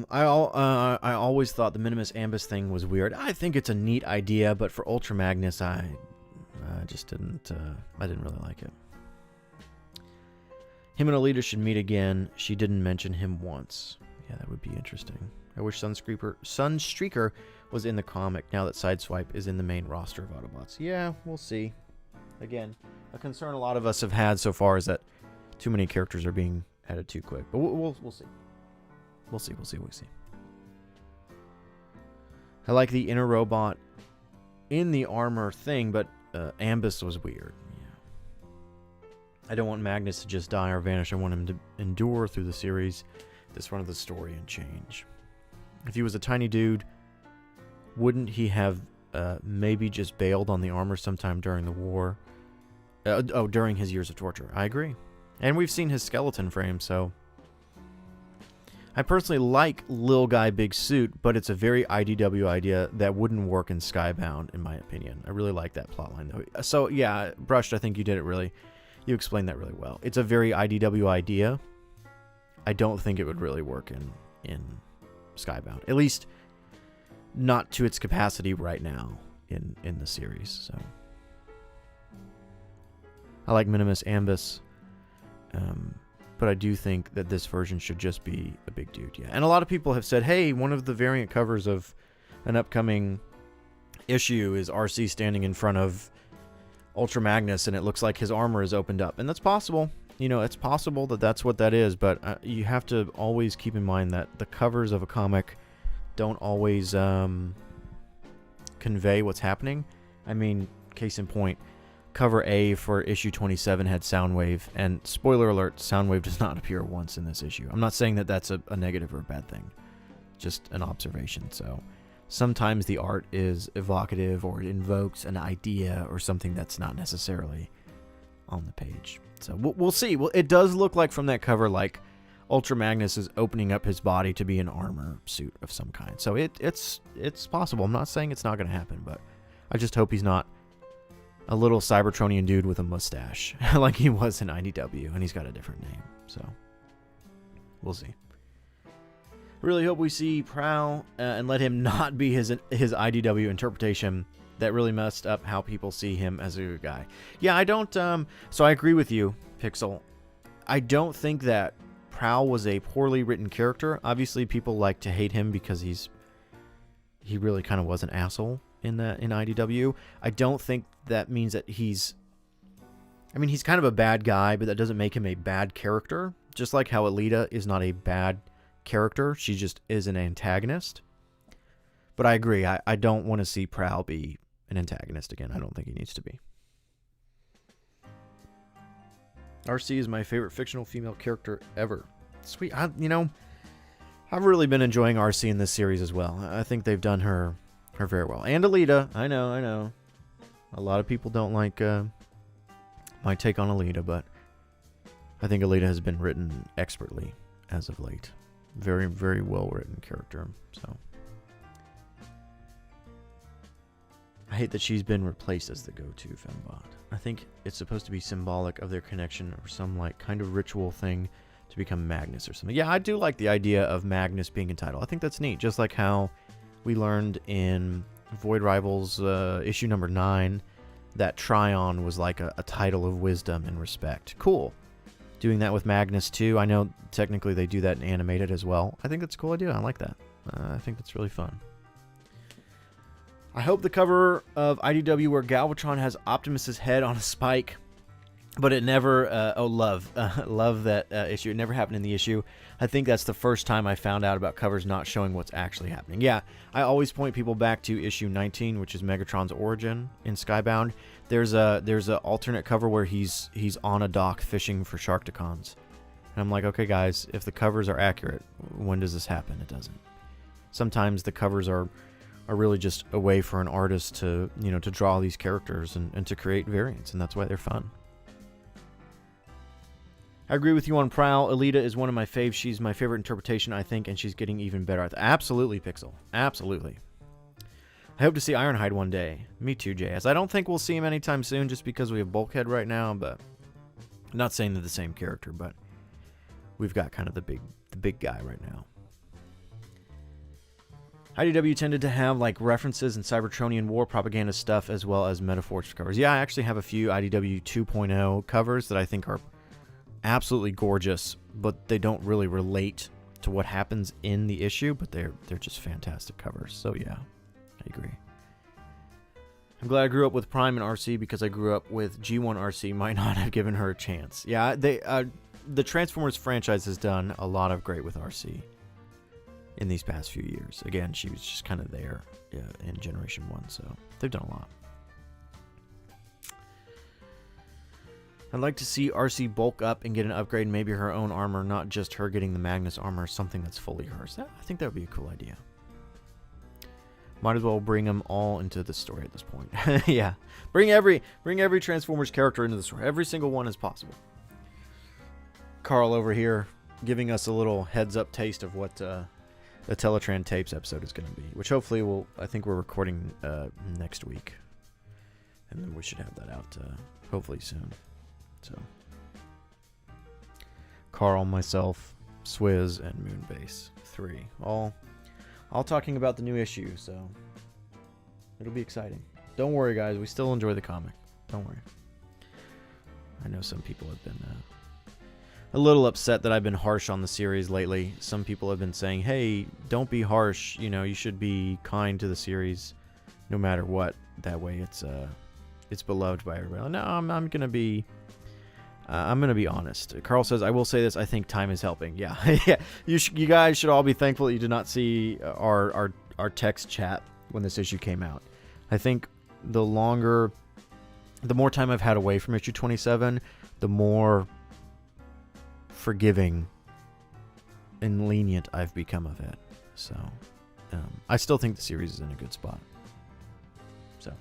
I always thought the Minimus Ambus thing was weird. I think it's a neat idea, but for Ultra Magnus, I just didn't. I didn't really like it. Him and Alita should meet again. She didn't mention him once. Yeah, that would be interesting. I wish Sunstreaker was in the comic now that Sideswipe is in the main roster of Autobots. Yeah, we'll see. Again, a concern a lot of us have had so far is that too many characters are being added too quick. But we'll see. We'll see. I like the inner robot in the armor thing, but Ambus was weird. Yeah. I don't want Magnus to just die or vanish. I want him to endure through the series, this run of the story, and change. If he was a tiny dude, wouldn't he have maybe just bailed on the armor sometime during the war? During his years of torture. I agree. And we've seen his skeleton frame, so... I personally like Lil Guy Big Suit, but it's a very IDW idea that wouldn't work in Skybound, in my opinion. I really like that plotline, though. So, yeah, Brushed, I think you did it really... You explained that really well. It's a very IDW idea. I don't think it would really work in Skybound. At least, not to its capacity right now in the series, so... I like Minimus Ambus. But I do think that this version should just be a big dude, yeah. And a lot of people have said, hey, one of the variant covers of an upcoming issue is RC standing in front of Ultra Magnus, and it looks like his armor is opened up. And that's possible. It's possible that that's what that is, but you have to always keep in mind that the covers of a comic don't always convey what's happening. I mean, case in point, cover A for issue 27 had Soundwave, and spoiler alert, Soundwave does not appear once in this issue. I'm not saying that that's a negative or a bad thing, just an observation. So sometimes the art is evocative or it invokes an idea or something that's not necessarily on the page. So we'll see. Well, it does look like from that cover like Ultra Magnus is opening up his body to be an armor suit of some kind. So it's possible. I'm not saying it's not going to happen, but I just hope he's not a little Cybertronian dude with a mustache like he was in IDW, and he's got a different name. So we'll see. I really hope we see Prowl and let him not be his IDW interpretation that really messed up how people see him as a good guy. Yeah, I don't. So I agree with you, Pixel. I don't think that Prowl was a poorly written character. Obviously, people like to hate him because he really kind of was an asshole in IDW. I don't think that means that he's kind of a bad guy, but that doesn't make him a bad character. Just like how Alita is not a bad character, she just is an antagonist. But I agree, I don't want to see Prowl be an antagonist again. I don't think he needs to be. RC is my favorite fictional female character ever. Sweet. I've really been enjoying RC in this series as well. I think they've done her very well. And Alita, I know. A lot of people don't like my take on Alita, but I think Alita has been written expertly as of late. Very, very well written character. So I hate that she's been replaced as the go-to fembot. I think it's supposed to be symbolic of their connection or some like kind of ritual thing to become Magnus or something. Yeah, I do like the idea of Magnus being a title. I think that's neat. Just like how we learned in Void Rivals issue number 9 that Tryon was like a title of wisdom and respect. Cool. Doing that with Magnus too. I know technically they do that in animated as well. I think that's a cool idea. I like that. I think that's really fun. I hope the cover of IDW where Galvatron has Optimus's head on a spike, but it never. Love that issue. It never happened in the issue. I think that's the first time I found out about covers not showing what's actually happening. Yeah, I always point people back to issue 19, which is Megatron's origin in Skybound. There's a alternate cover where he's on a dock fishing for Sharkticons, and I'm like, okay, guys, if the covers are accurate, when does this happen? It doesn't. Sometimes the covers are really just a way for an artist to draw these characters and to create variants, and that's why they're fun. I agree with you on Prowl. Alita is one of my faves. She's my favorite interpretation, I think, and she's getting even better. Absolutely, Pixel. Absolutely. I hope to see Ironhide one day. Me too, JS. I don't think we'll see him anytime soon just because we have Bulkhead right now, but I'm not saying they're the same character, but we've got kind of the big guy right now. IDW tended to have like references and Cybertronian war propaganda stuff as well as metaphors covers. Yeah, I actually have a few IDW 2.0 covers that I think are absolutely gorgeous, but they don't really relate to what happens in the issue, but they're just fantastic covers. So yeah, I agree. I'm glad I grew up with Prime and RC because I grew up with G1 RC. Might not have given her a chance. Yeah, the Transformers franchise has done a lot of great with RC in these past few years. Again, she was just kind of there in Generation 1, so they've done a lot. I'd like to see RC bulk up and get an upgrade, maybe her own armor, not just her getting the Magnus armor, something that's fully hers. I think that would be a cool idea. Might as well bring them all into the story at this point. Yeah, bring every Transformers character into the story. Every single one as possible. Carl over here giving us a little heads up taste of what the Teletran Tapes episode is going to be, which hopefully I think we're recording next week, and then we should have that out hopefully soon. So Carl, myself, Swizz, and Moonbase 3 all talking about the new issue, so it'll be exciting. Don't worry, guys, we still enjoy the comic. Don't worry. I know some people have been a little upset that I've been harsh on the series lately. Some people have been saying, hey, don't be harsh, you should be kind to the series no matter what. That way it's beloved by everybody. No, I'm gonna be honest. Carl says, I will say this, I think time is helping. Yeah. Yeah. You guys should all be thankful that you did not see our text chat when this issue came out. I think the more time I've had away from issue 27, the more forgiving and lenient I've become of it. So I still think the series is in a good spot. So,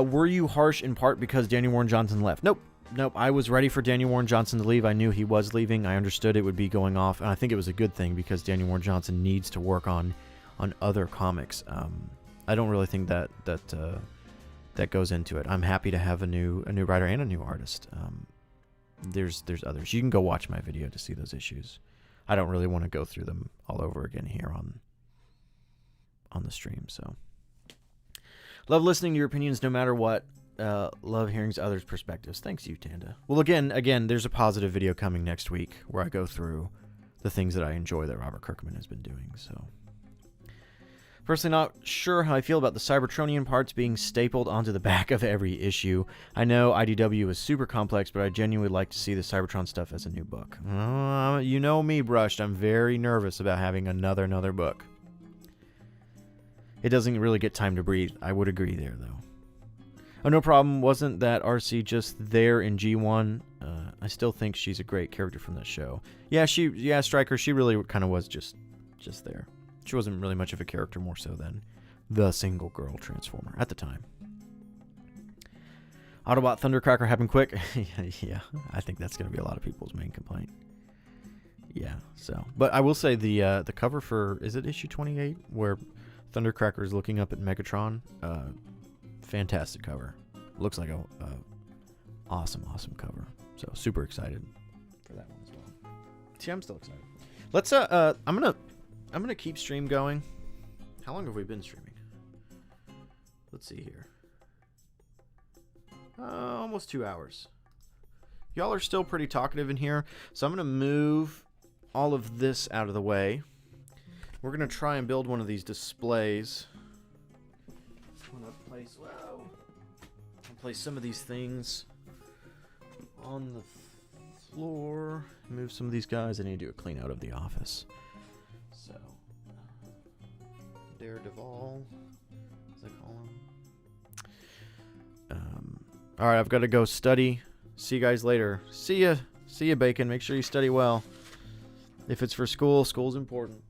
were you harsh in part because Daniel Warren Johnson left? Nope. I was ready for Daniel Warren Johnson to leave. I knew he was leaving. I understood it would be going off, and I think it was a good thing because Daniel Warren Johnson needs to work on other comics. I don't really think that goes into it. I'm happy to have a new writer and a new artist. There's others. You can go watch my video to see those issues. I don't really want to go through them all over again here on the stream. So, love listening to your opinions no matter what. Love hearing others' perspectives. Thanks, you, Tanda. Well, again, there's a positive video coming next week where I go through the things that I enjoy that Robert Kirkman has been doing. So, personally, not sure how I feel about the Cybertronian parts being stapled onto the back of every issue. I know IDW is super complex, but I genuinely like to see the Cybertron stuff as a new book. You know me, Brushed. I'm very nervous about having another book. It doesn't really get time to breathe. I would agree there, though. Oh, no problem. Wasn't that RC just there in G1? I still think she's a great character from that show. Yeah, Stryker, she really kind of was just there. She wasn't really much of a character, more so than the single girl Transformer at the time. Autobot Thundercracker happened quick. Yeah, I think that's going to be a lot of people's main complaint. Yeah, so. But I will say the cover for, is it issue 28? Where Thundercracker is looking up at Megatron. Fantastic cover. Looks like a awesome cover. So super excited for that one as well. See, I'm still excited. Let's I'm gonna keep stream going. How long have we been streaming? Let's see here. Almost 2 hours. Y'all are still pretty talkative in here, so I'm gonna move all of this out of the way. We're gonna try and build one of these displays. I'm gonna place some of these things on the floor. Move some of these guys. I need to do a clean out of the office. So, Daredevil, as I call him. All right, I've got to go study. See you guys later. See ya, Bacon. Make sure you study well. If it's for school, school's important.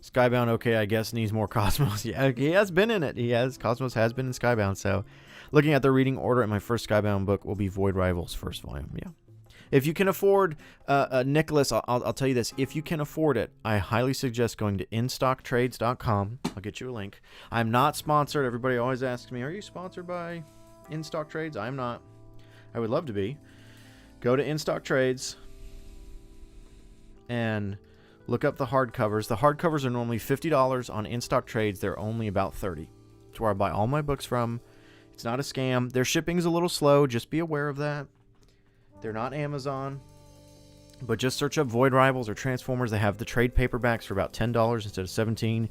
Skybound, okay, I guess needs more Cosmos. Yeah, he has been in it. Cosmos has been in Skybound. So, looking at the reading order, and my first Skybound book will be Void Rivals first volume. Yeah. If you can afford, Nicholas, I'll tell you this. If you can afford it, I highly suggest going to InStockTrades.com. I'll get you a link. I'm not sponsored. Everybody always asks me, are you sponsored by InStock Trades? I'm not. I would love to be. Go to InStock Trades and look up the hardcovers. The hardcovers are normally $50 on InStock Trades. They're only about $30. It's where I buy all my books from. It's not a scam. Their shipping's a little slow. Just be aware of that. They're not Amazon. But just search up Void Rivals or Transformers. They have the trade paperbacks for about $10 instead of $17.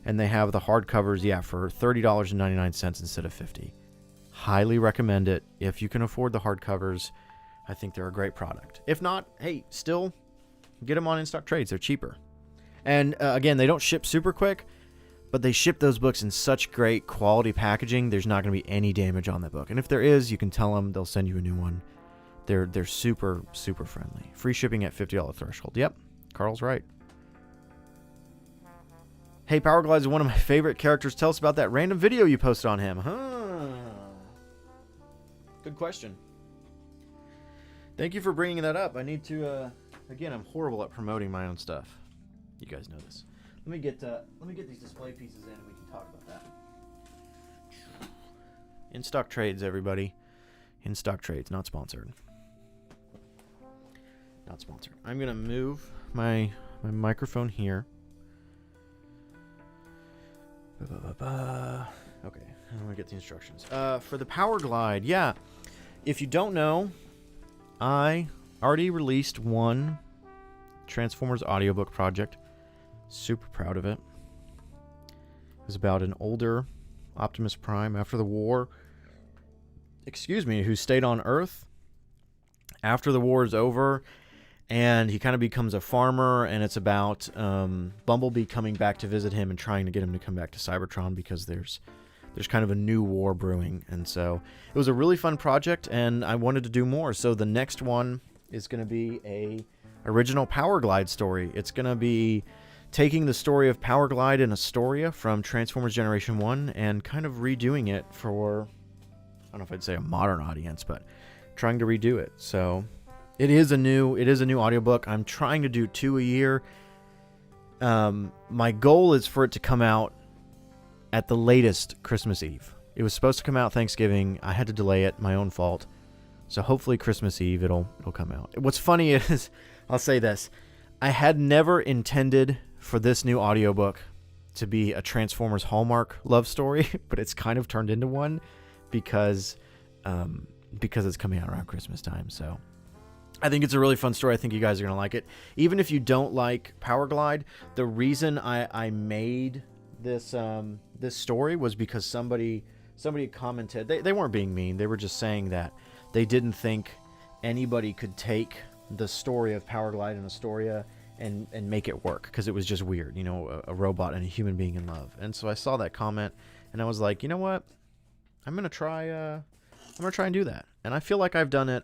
And they have the hardcovers, for $30.99 instead of $50. Highly recommend it. If you can afford the hardcovers, I think they're a great product. If not, hey, still get them on InStock Trades. They're cheaper. And again, they don't ship super quick, but they ship those books in such great quality packaging, there's not going to be any damage on that book. And if there is, you can tell them. They'll send you a new one. They're super, super friendly. Free shipping at $50 threshold. Yep, Carl's right. Hey, Power Glide is one of my favorite characters. Tell us about that random video you posted on him. Good question. Thank you for bringing that up. I need to... Again, I'm horrible at promoting my own stuff. You guys know this. Let me get these display pieces in and we can talk about that. InStock Trades, everybody. InStock Trades, not sponsored. Not sponsored. I'm gonna move my microphone here. Okay, I'm gonna get the instructions. For the Power Glide, yeah. If you don't know, I already released one Transformers audiobook project. Super proud of it. It was about an older Optimus Prime after the war. Who stayed on Earth after the war is over, and he kind of becomes a farmer, and it's about Bumblebee coming back to visit him and trying to get him to come back to Cybertron because there's kind of a new war brewing. And so it was a really fun project, and I wanted to do more. So the next one is going to be a original Power Glide story. It's going to be taking the story of Power Glide and Astoria from Transformers Generation 1 and kind of redoing it for, I don't know if I'd say a modern audience, but trying to redo it. So it is a new audiobook. I'm trying to do 2 a year. My goal is for it to come out at the latest Christmas Eve. It was supposed to come out Thanksgiving. I had to delay it, my own fault. So hopefully Christmas Eve it'll come out. What's funny is, I'll say this, I had never intended for this new audiobook to be a Transformers Hallmark love story, but it's kind of turned into one because it's coming out around Christmas time. So I think it's a really fun story. I think you guys are going to like it. Even if you don't like Power Glide, the reason I made this this story was because somebody commented. They weren't being mean. They were just saying that they didn't think anybody could take the story of Power Glide and Astoria and make it work because it was just weird, a robot and a human being in love. And so I saw that comment and I was like, you know what? I'm gonna try and do that. And I feel like I've done it.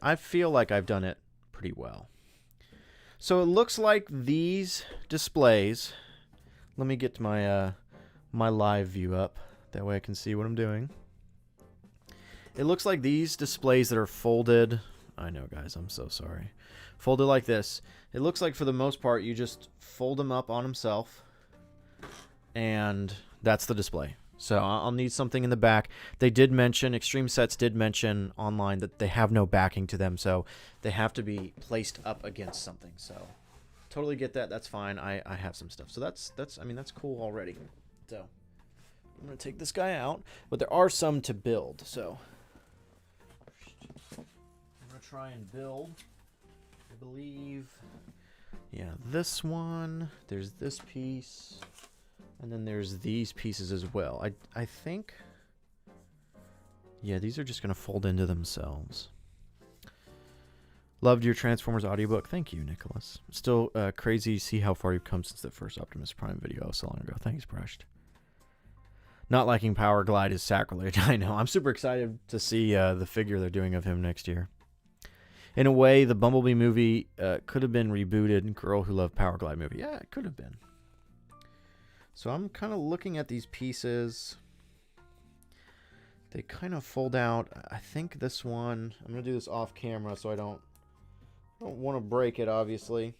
Pretty well. So it looks like these displays. Let me get my my live view up. That way I can see what I'm doing. It looks like these displays that are folded. I know, guys, I'm so sorry. Folded like this. It looks like for the most part you just fold them up on himself. And that's the display. So I'll need something in the back. They did mention, Extreme Sets did mention online that they have no backing to them. So they have to be placed up against something. So totally get that. That's fine. I have some stuff. So that's cool already. So I'm going to take this guy out. But there are some to build. So I'm going to try and build. I believe, yeah, this one. There's this piece. And then there's these pieces as well. I think, yeah, these are just going to fold into themselves. Loved your Transformers audiobook. Thank you, Nicholas. Still crazy to see how far you've come since the first Optimus Prime video so long ago. Thanks, Brushed. Not liking Power Glide is sacrilege. I know. I'm super excited to see the figure they're doing of him next year. In a way, the Bumblebee movie could have been rebooted. Girl Who Loved Power Glide movie. Yeah, it could have been. So I'm kind of looking at these pieces. They kind of fold out. I think this one, I'm going to do this off camera so I don't want to break it, obviously.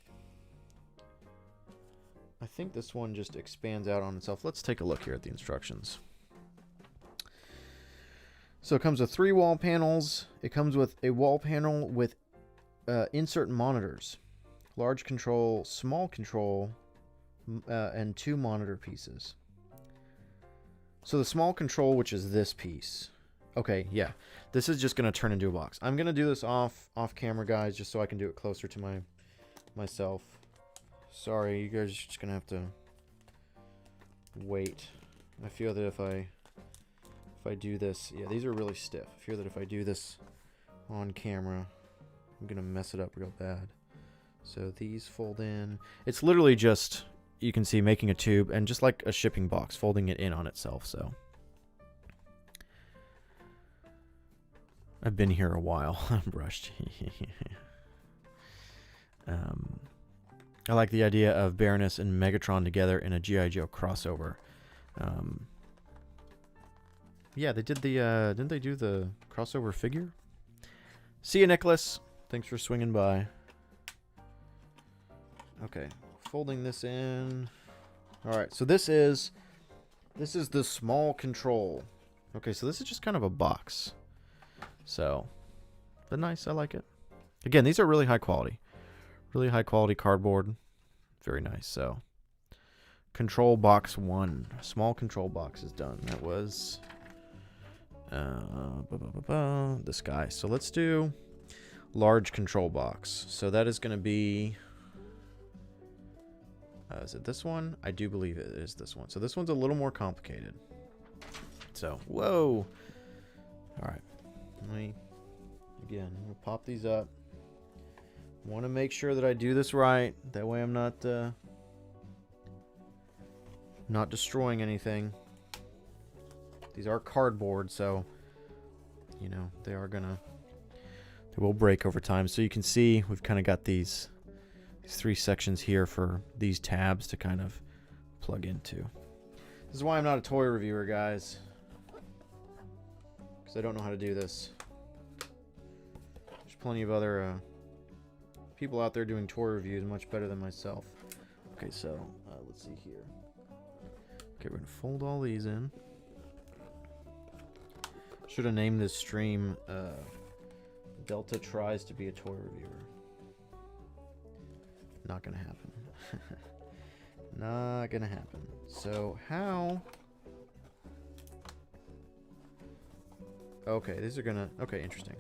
I think this one just expands out on itself. Let's take a look here at the instructions. So it comes with 3 wall panels. It comes with a wall panel with insert monitors. Large control, small control, and 2 monitor pieces. So the small control, which is this piece. Okay, yeah. This is just going to turn into a box. I'm going to do this off camera, guys, just so I can do it closer to myself. Sorry, you guys are just going to have to wait. I feel that if I do this, yeah, these are really stiff. I feel that if I do this on camera, I'm going to mess it up real bad. So these fold in. It's literally just, you can see, making a tube and just like a shipping box, folding it in on itself. So I've been here a while. I'm Brushed. I like the idea of Baroness and Megatron together in a G.I. Joe crossover. Yeah, they did the didn't they do the crossover figure? See you, Nicholas. Thanks for swinging by. Okay, folding this in. All right, so this is the small control. Okay, so this is just kind of a box. So, but nice, I like it. Again, these are really high quality cardboard. Very nice. So, control box 1, small control box is done. That was this guy. So let's do large control box. So that is going to be. Is it this one? I do believe it is this one. So this one's a little more complicated. So, whoa. All right. We'll pop these up. Want to make sure that I do this right. That way I'm not destroying anything. These are cardboard, so, you know, they will break over time. So you can see we've kind of got these these 3 sections here for these tabs to kind of plug into. This is why I'm not a toy reviewer, guys. Because I don't know how to do this. There's plenty of other people out there doing toy reviews much better than myself. Okay, so let's see here. Okay, we're going to fold all these in. Should have named this stream Delta Tries to be a Toy Reviewer. Not gonna happen. Not gonna happen. So how... Okay, these are gonna... Okay, interesting.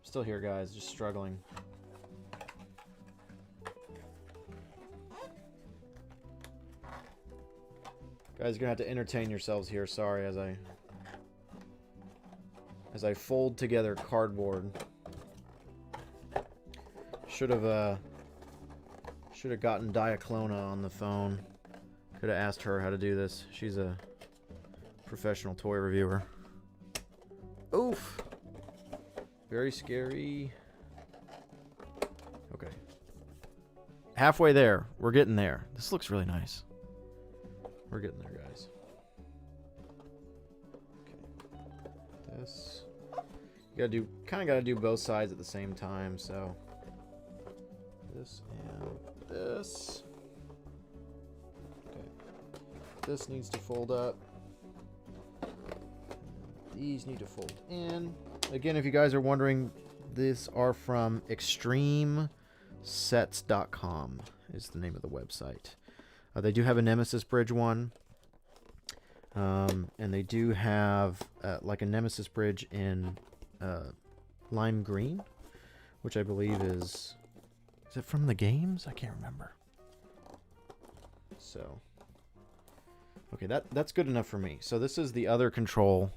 Still here, guys. Just struggling. Guys, you're gonna have to entertain yourselves here. Sorry, as I fold together cardboard. Should have gotten Diaclona on the phone. Could have asked her how to do this. She's a professional toy reviewer. Oof. Very scary. Okay. Halfway there. We're getting there. This looks really nice. We're getting there, guys. Okay. This. You gotta do both sides at the same time, so. This and this. Okay. This needs to fold up. These need to fold in. Again, if you guys are wondering, these are from extremesets.com is the name of the website. They do have a Nemesis Bridge one. And they do have like a Nemesis Bridge in lime green, which I believe is it from the games? I can't remember. So, okay, that's good enough for me. So this is the other control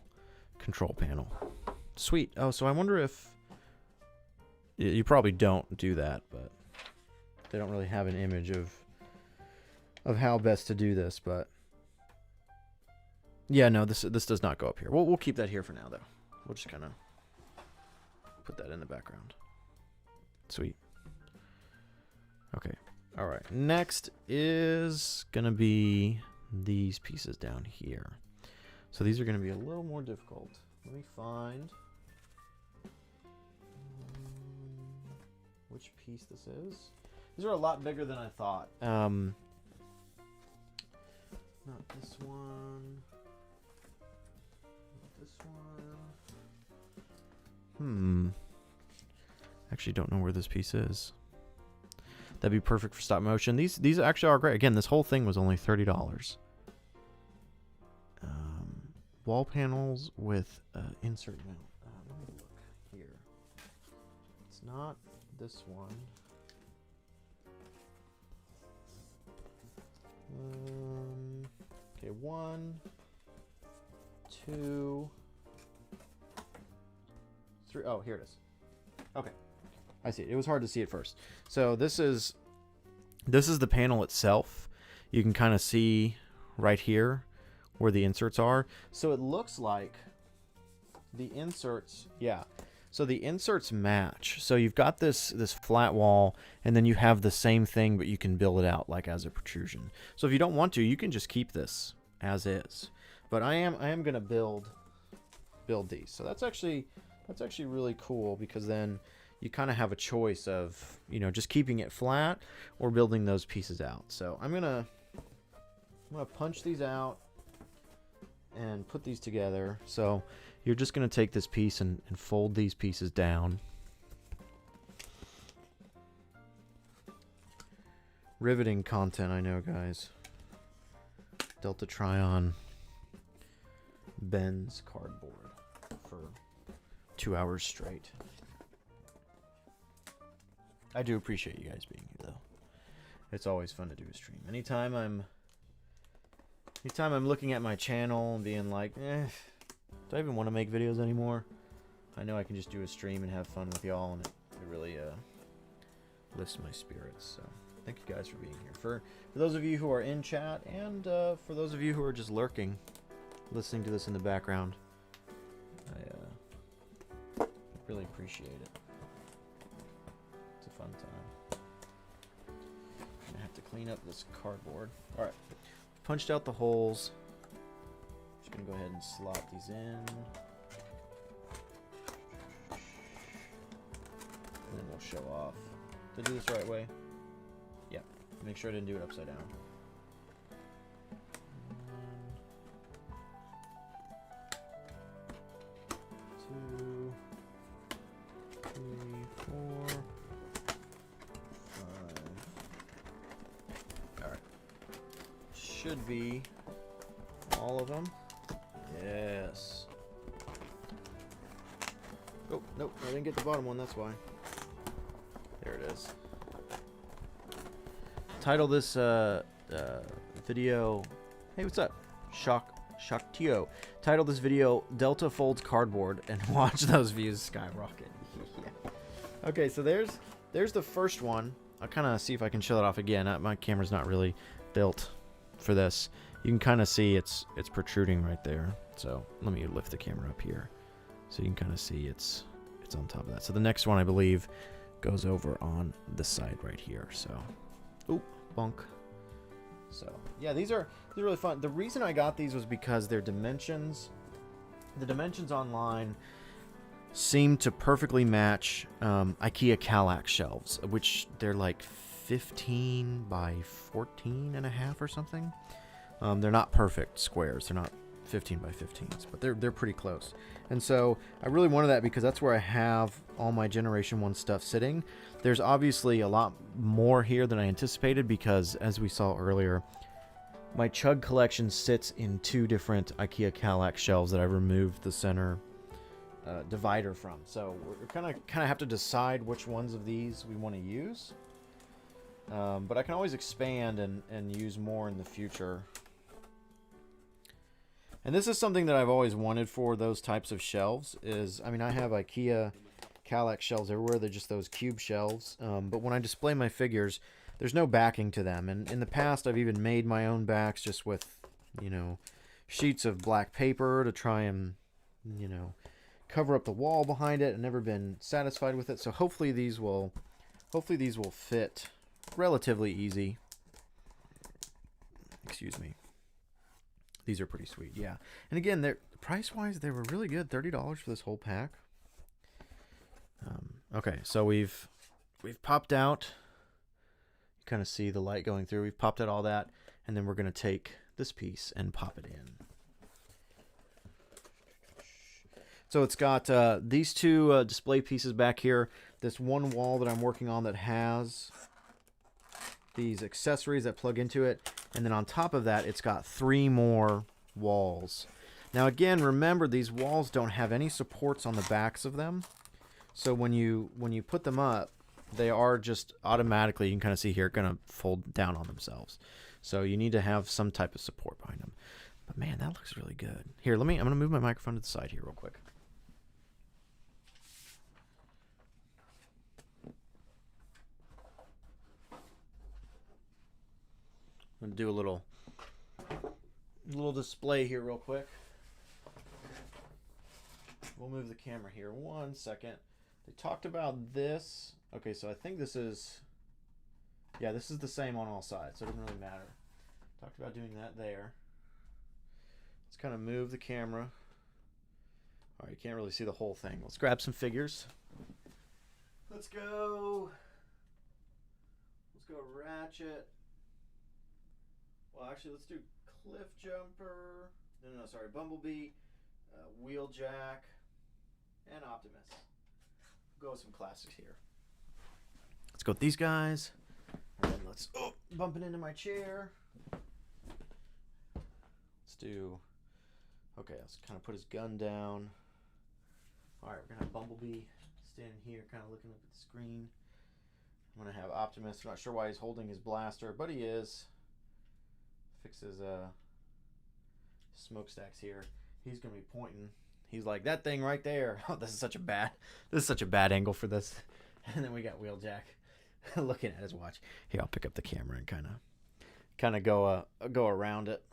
panel. Sweet. Oh, so I wonder if you probably don't do that, but they don't really have an image of how best to do this, but yeah, no, this does not go up here. We'll keep that here for now, though. We'll just kind of put that in the background. Sweet. Okay. All right. Next is gonna be these pieces down here. So these are gonna be a little more difficult. Let me find which piece this is. These are a lot bigger than I thought. Not this one. Not this one. Actually don't know where this piece is. That'd be perfect for stop motion. These actually are great. Again, this whole thing was only $30. Wall panels with insert mount. Let me look here. It's not this one. Okay, 1, 2, 3. Oh, here it is. Okay, I see it. It was hard to see at first. So this is the panel itself. You can kind of see right here where the inserts are. So it looks like the inserts, yeah. So the inserts match. So you've got this flat wall, and then you have the same thing, but you can build it out like as a protrusion. So if you don't want to, you can just keep this as is. But I am gonna build these. So that's actually really cool, because then you kind of have a choice of, you know, just keeping it flat or building those pieces out. So I'm gonna punch these out and put these together. So you're just going to take this piece and fold these pieces down. Riveting content, I know, guys. Delta Trion bends cardboard for 2 hours straight. I do appreciate you guys being here, though. It's always fun to do a stream. Anytime I'm looking at my channel and being like, do I even want to make videos anymore? I know I can just do a stream and have fun with y'all, and it really lifts my spirits. So thank you guys for being here. For those of you who are in chat, and for those of you who are just lurking, listening to this in the background, really appreciate it. It's a fun time. I'm gonna have to clean up this cardboard. All right, punched out the holes. Just gonna go ahead and slot these in. And then we'll show off. Did I do this the right way? Yeah. Make sure I didn't do it upside down. 1, 2, 3, 4, 5. All right. Should be all of them. Yes. Oh, nope. I didn't get the bottom one. That's why. There it is. Title this video. Hey, what's up? Shocktio. Title this video Delta Folds Cardboard and watch those views skyrocket. Yeah. Okay, so there's the first one. I'll kind of see if I can show that off again. My camera's not really built for this. You can kind of see it's protruding right there. So let me lift the camera up here so you can kind of see it's on top of that. So the next one, I believe, goes over on the side right here. So, oop, bonk. So yeah, these are really fun. The reason I got these was because their dimensions, the dimensions online seem to perfectly match IKEA Kallax shelves, which they're like 15 by 14 and a half or something. They're not perfect squares. They're not 15 by 15s, but they're pretty close. And so I really wanted that because that's where I have all my Generation 1 stuff sitting. There's obviously a lot more here than I anticipated because, as we saw earlier, my Chug collection sits in 2 different IKEA Kallax shelves that I removed the center divider from. So we're kind of have to decide which ones of these we want to use. But I can always expand and use more in the future. And this is something that I've always wanted for those types of shelves is, I mean, I have IKEA Kallax shelves everywhere. They're just those cube shelves. But when I display my figures, there's no backing to them. And in the past, I've even made my own backs just with, you know, sheets of black paper to try and, you know, cover up the wall behind it. I've never been satisfied with it. So hopefully these will fit relatively easy. Excuse me. These are pretty sweet, yeah. And again, they're price-wise, they were really good. $30 for this whole pack. Okay, so we've popped out. You kind of see the light going through. We've popped out all that, and then we're going to take this piece and pop it in. So it's got these 2 display pieces back here. This one wall that I'm working on that has these accessories that plug into it. And then on top of that, it's got 3 more walls. Now again, remember these walls don't have any supports on the backs of them. So when you put them up, they are just automatically, you can kind of see here, going to fold down on themselves. So you need to have some type of support behind them. But man, that looks really good. Here, I'm going to move my microphone to the side here real quick. I'm going to do a little display here real quick. We'll move the camera here 1 second. They talked about this. Okay, so I think this is, yeah, this is the same on all sides, so it doesn't really matter. Talked about doing that there. Let's kind of move the camera. All right, you can't really see the whole thing. Let's grab some figures. Let's go Ratchet. Well, actually, let's do Cliff Jumper. No, sorry, Bumblebee, Wheeljack, and Optimus. We'll go with some classics here. Let's go with these guys. And then let's bump it into my chair. Let's do. Okay, let's kind of put his gun down. All right, we're gonna have Bumblebee standing here, kind of looking up at the screen. I'm gonna have Optimus. I'm not sure why he's holding his blaster, but he is. Fix his smokestacks here. He's gonna be pointing. He's like, that thing right there. Oh, this is such a bad angle for this. And then we got Wheeljack looking at his watch. Here, I'll pick up the camera and kind of go around it.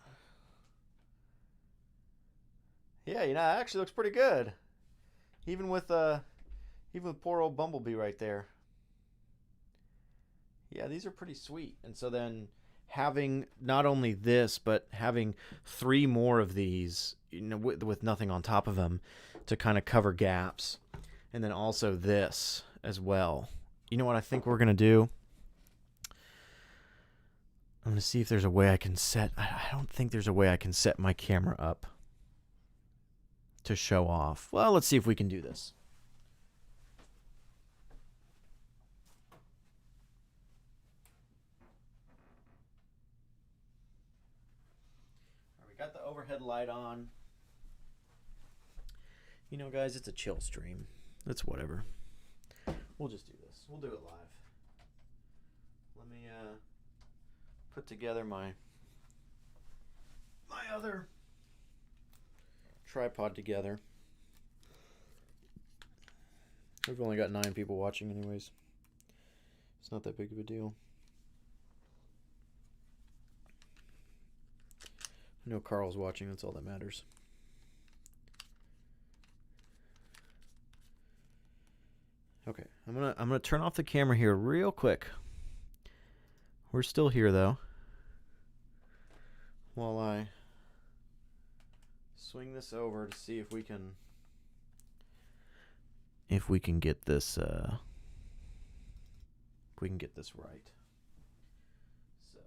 Yeah, you know, it actually looks pretty good. Even with Even with poor old Bumblebee right there. Yeah, these are pretty sweet. And so then having not only this, but having 3 more of these, with nothing on top of them to kind of cover gaps. And then also this as well. You know what I think we're going to do? I'm going to see if there's a way I can set... I don't think there's a way I can set my camera up to show off. Well, let's see if we can do this. All right, we got the overhead light on. You know, guys, it's a chill stream. It's whatever. We'll just do this. We'll do it live. Let me put together my other tripod together. We've only got 9 people watching anyways. It's not that big of a deal. I know Carl's watching, that's all that matters. Okay, I'm gonna turn off the camera here real quick. We're still here though. While I swing this over to see if we can get this right. So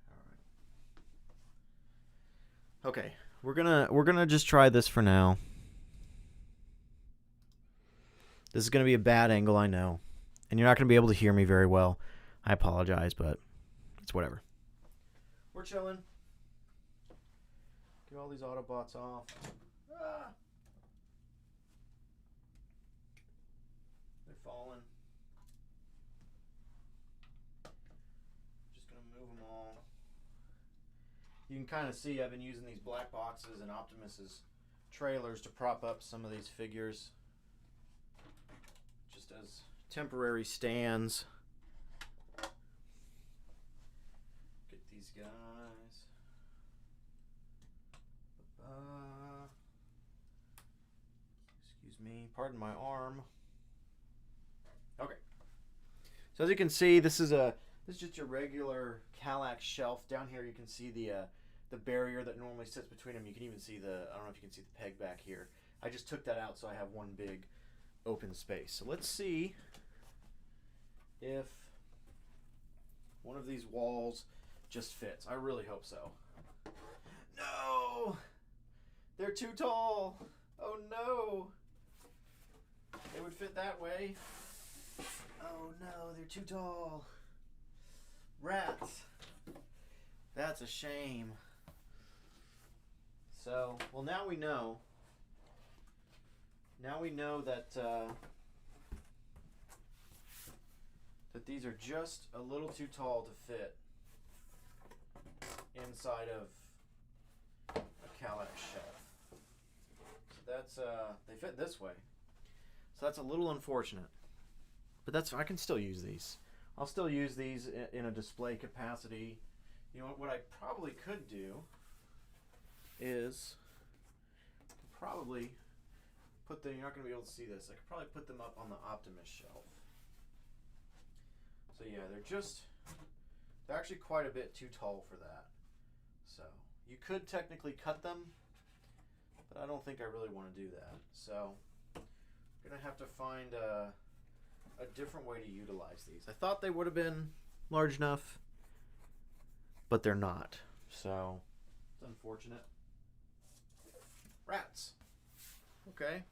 all right. Okay, we're gonna just try this for now. This is gonna be a bad angle, I know. And you're not going to be able to hear me very well. I apologize, but it's whatever. We're chilling. Get all these Autobots off. Ah. They're falling. Just going to move them all. You can kind of see I've been using these black boxes and Optimus's trailers to prop up some of these figures. Just as temporary stands. Get these guys. Excuse me, pardon my arm. Okay. So as you can see, this is just your regular Kallax shelf. Down here you can see the barrier that normally sits between them. You can even see I don't know if you can see the peg back here. I just took that out so I have one big open space. So let's see if one of these walls just fits. I really hope so. No! They're too tall! Oh no! They would fit that way. Oh no, they're too tall. Rats. That's a shame. So, well, now we know. Now we know that that these are just a little too tall to fit inside of a Kallax shelf. So that's they fit this way. So that's a little unfortunate. But I can still use these. I'll still use these in a display capacity. You know what I probably could do is probably put them, you're not going to be able to see this, I could probably put them up on the Optimus shelf. So yeah, they're actually quite a bit too tall for that. So you could technically cut them, but I don't think I really want to do that. So I'm going to have to find a different way to utilize these. I thought they would have been large enough, but they're not. So it's unfortunate. Rats. Okay.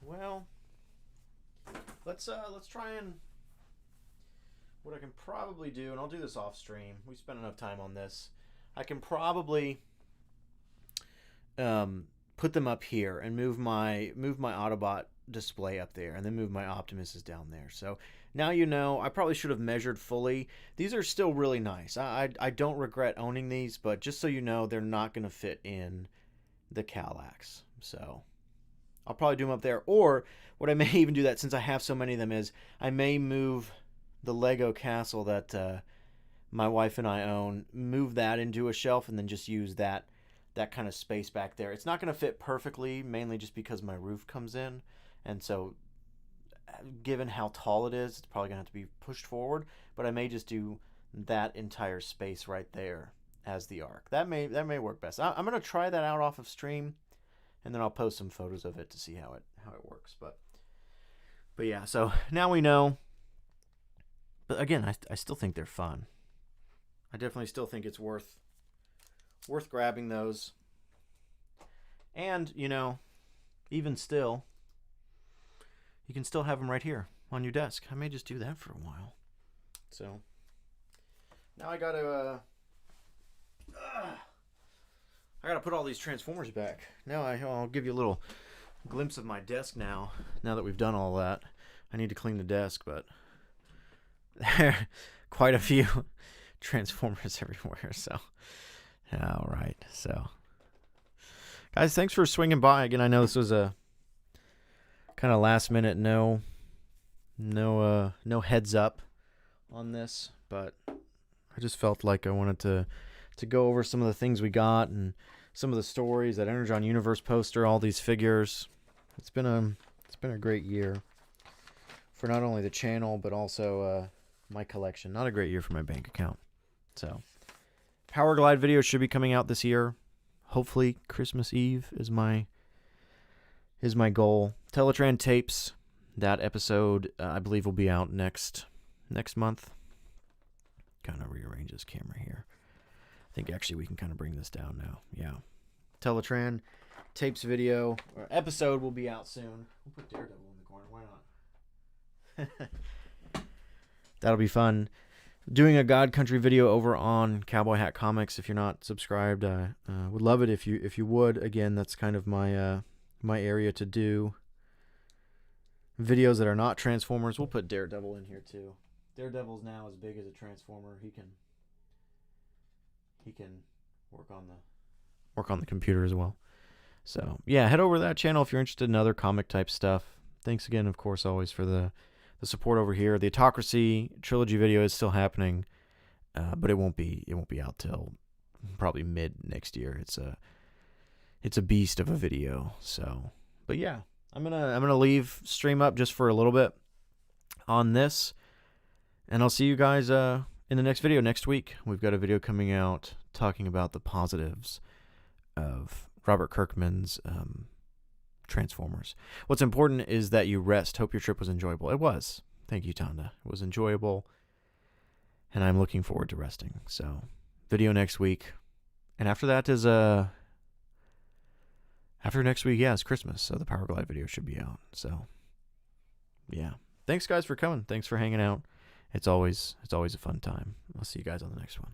Well, let's try and what I can probably do, and I'll do this off stream. We spent enough time on this. I can probably put them up here and move my Autobot display up there, and then move my Optimuses down there. So now you know. I probably should have measured fully. These are still really nice. I don't regret owning these, but just so you know, they're not going to fit in the Kallax. So I'll probably do them up there. Or what I may even do, that since I have so many of them, is I may move the Lego castle that my wife and I own, move that into a shelf, and then just use that that kind of space back there. It's not going to fit perfectly, mainly just because my roof comes in, and so given how tall it is, it's probably going to have to be pushed forward, but I may just do that entire space right there as the ark. That may work best. I'm going to try that out off of stream, and then I'll post some photos of it to see how it works. But yeah, so now we know. But again, I still think they're fun. I definitely still think it's worth grabbing those. And, you know, even still, you can still have them right here on your desk. I may just do that for a while. So now I gotta put all these Transformers back. Now I'll give you a little glimpse of my desk now that we've done all that. I need to clean the desk, but there are quite a few Transformers everywhere. So, all right. So, guys, thanks for swinging by again. I know this was a kind of last minute, no heads up on this, but I just felt like I wanted to go over some of the things we got and some of the stories, that Energon Universe poster, all these figures. It's been a great year for not only the channel but also my collection. Not a great year for my bank account. So, Power Glide video should be coming out this year. Hopefully Christmas Eve is my goal. Teletran tapes, that episode I believe will be out next month. Kind of rearrange this camera here. I think actually we can kind of bring this down now. Yeah. Teletran tapes video or episode will be out soon. We'll put Daredevil in the corner. Why not? That'll be fun. Doing a God Country video over on Cowboy Hat Comics. If you're not subscribed, would love it if you would. Again, that's kind of my my area to do videos that are not Transformers. We'll put Daredevil in here too. Daredevil's now as big as a Transformer. He can work on the computer as well. So yeah, head over to that channel if you're interested in other comic type stuff. Thanks again, of course, always for the support over here. The Autocracy trilogy video is still happening, but it won't be out till probably mid next year. It's a beast of a video. So, but yeah, I'm gonna leave stream up just for a little bit on this, and I'll see you guys in the next video next week. We've got a video coming out talking about the positives of Robert Kirkman's Transformers. What's important is that you rest. Hope your trip was enjoyable. It was. Thank you, Tonda. It was enjoyable, and I'm looking forward to resting. So, video next week, and after that is after next week, yeah, it's Christmas, so the Power Glide video should be out. So, yeah, thanks guys for coming. Thanks for hanging out. It's always a fun time. I'll see you guys on the next one.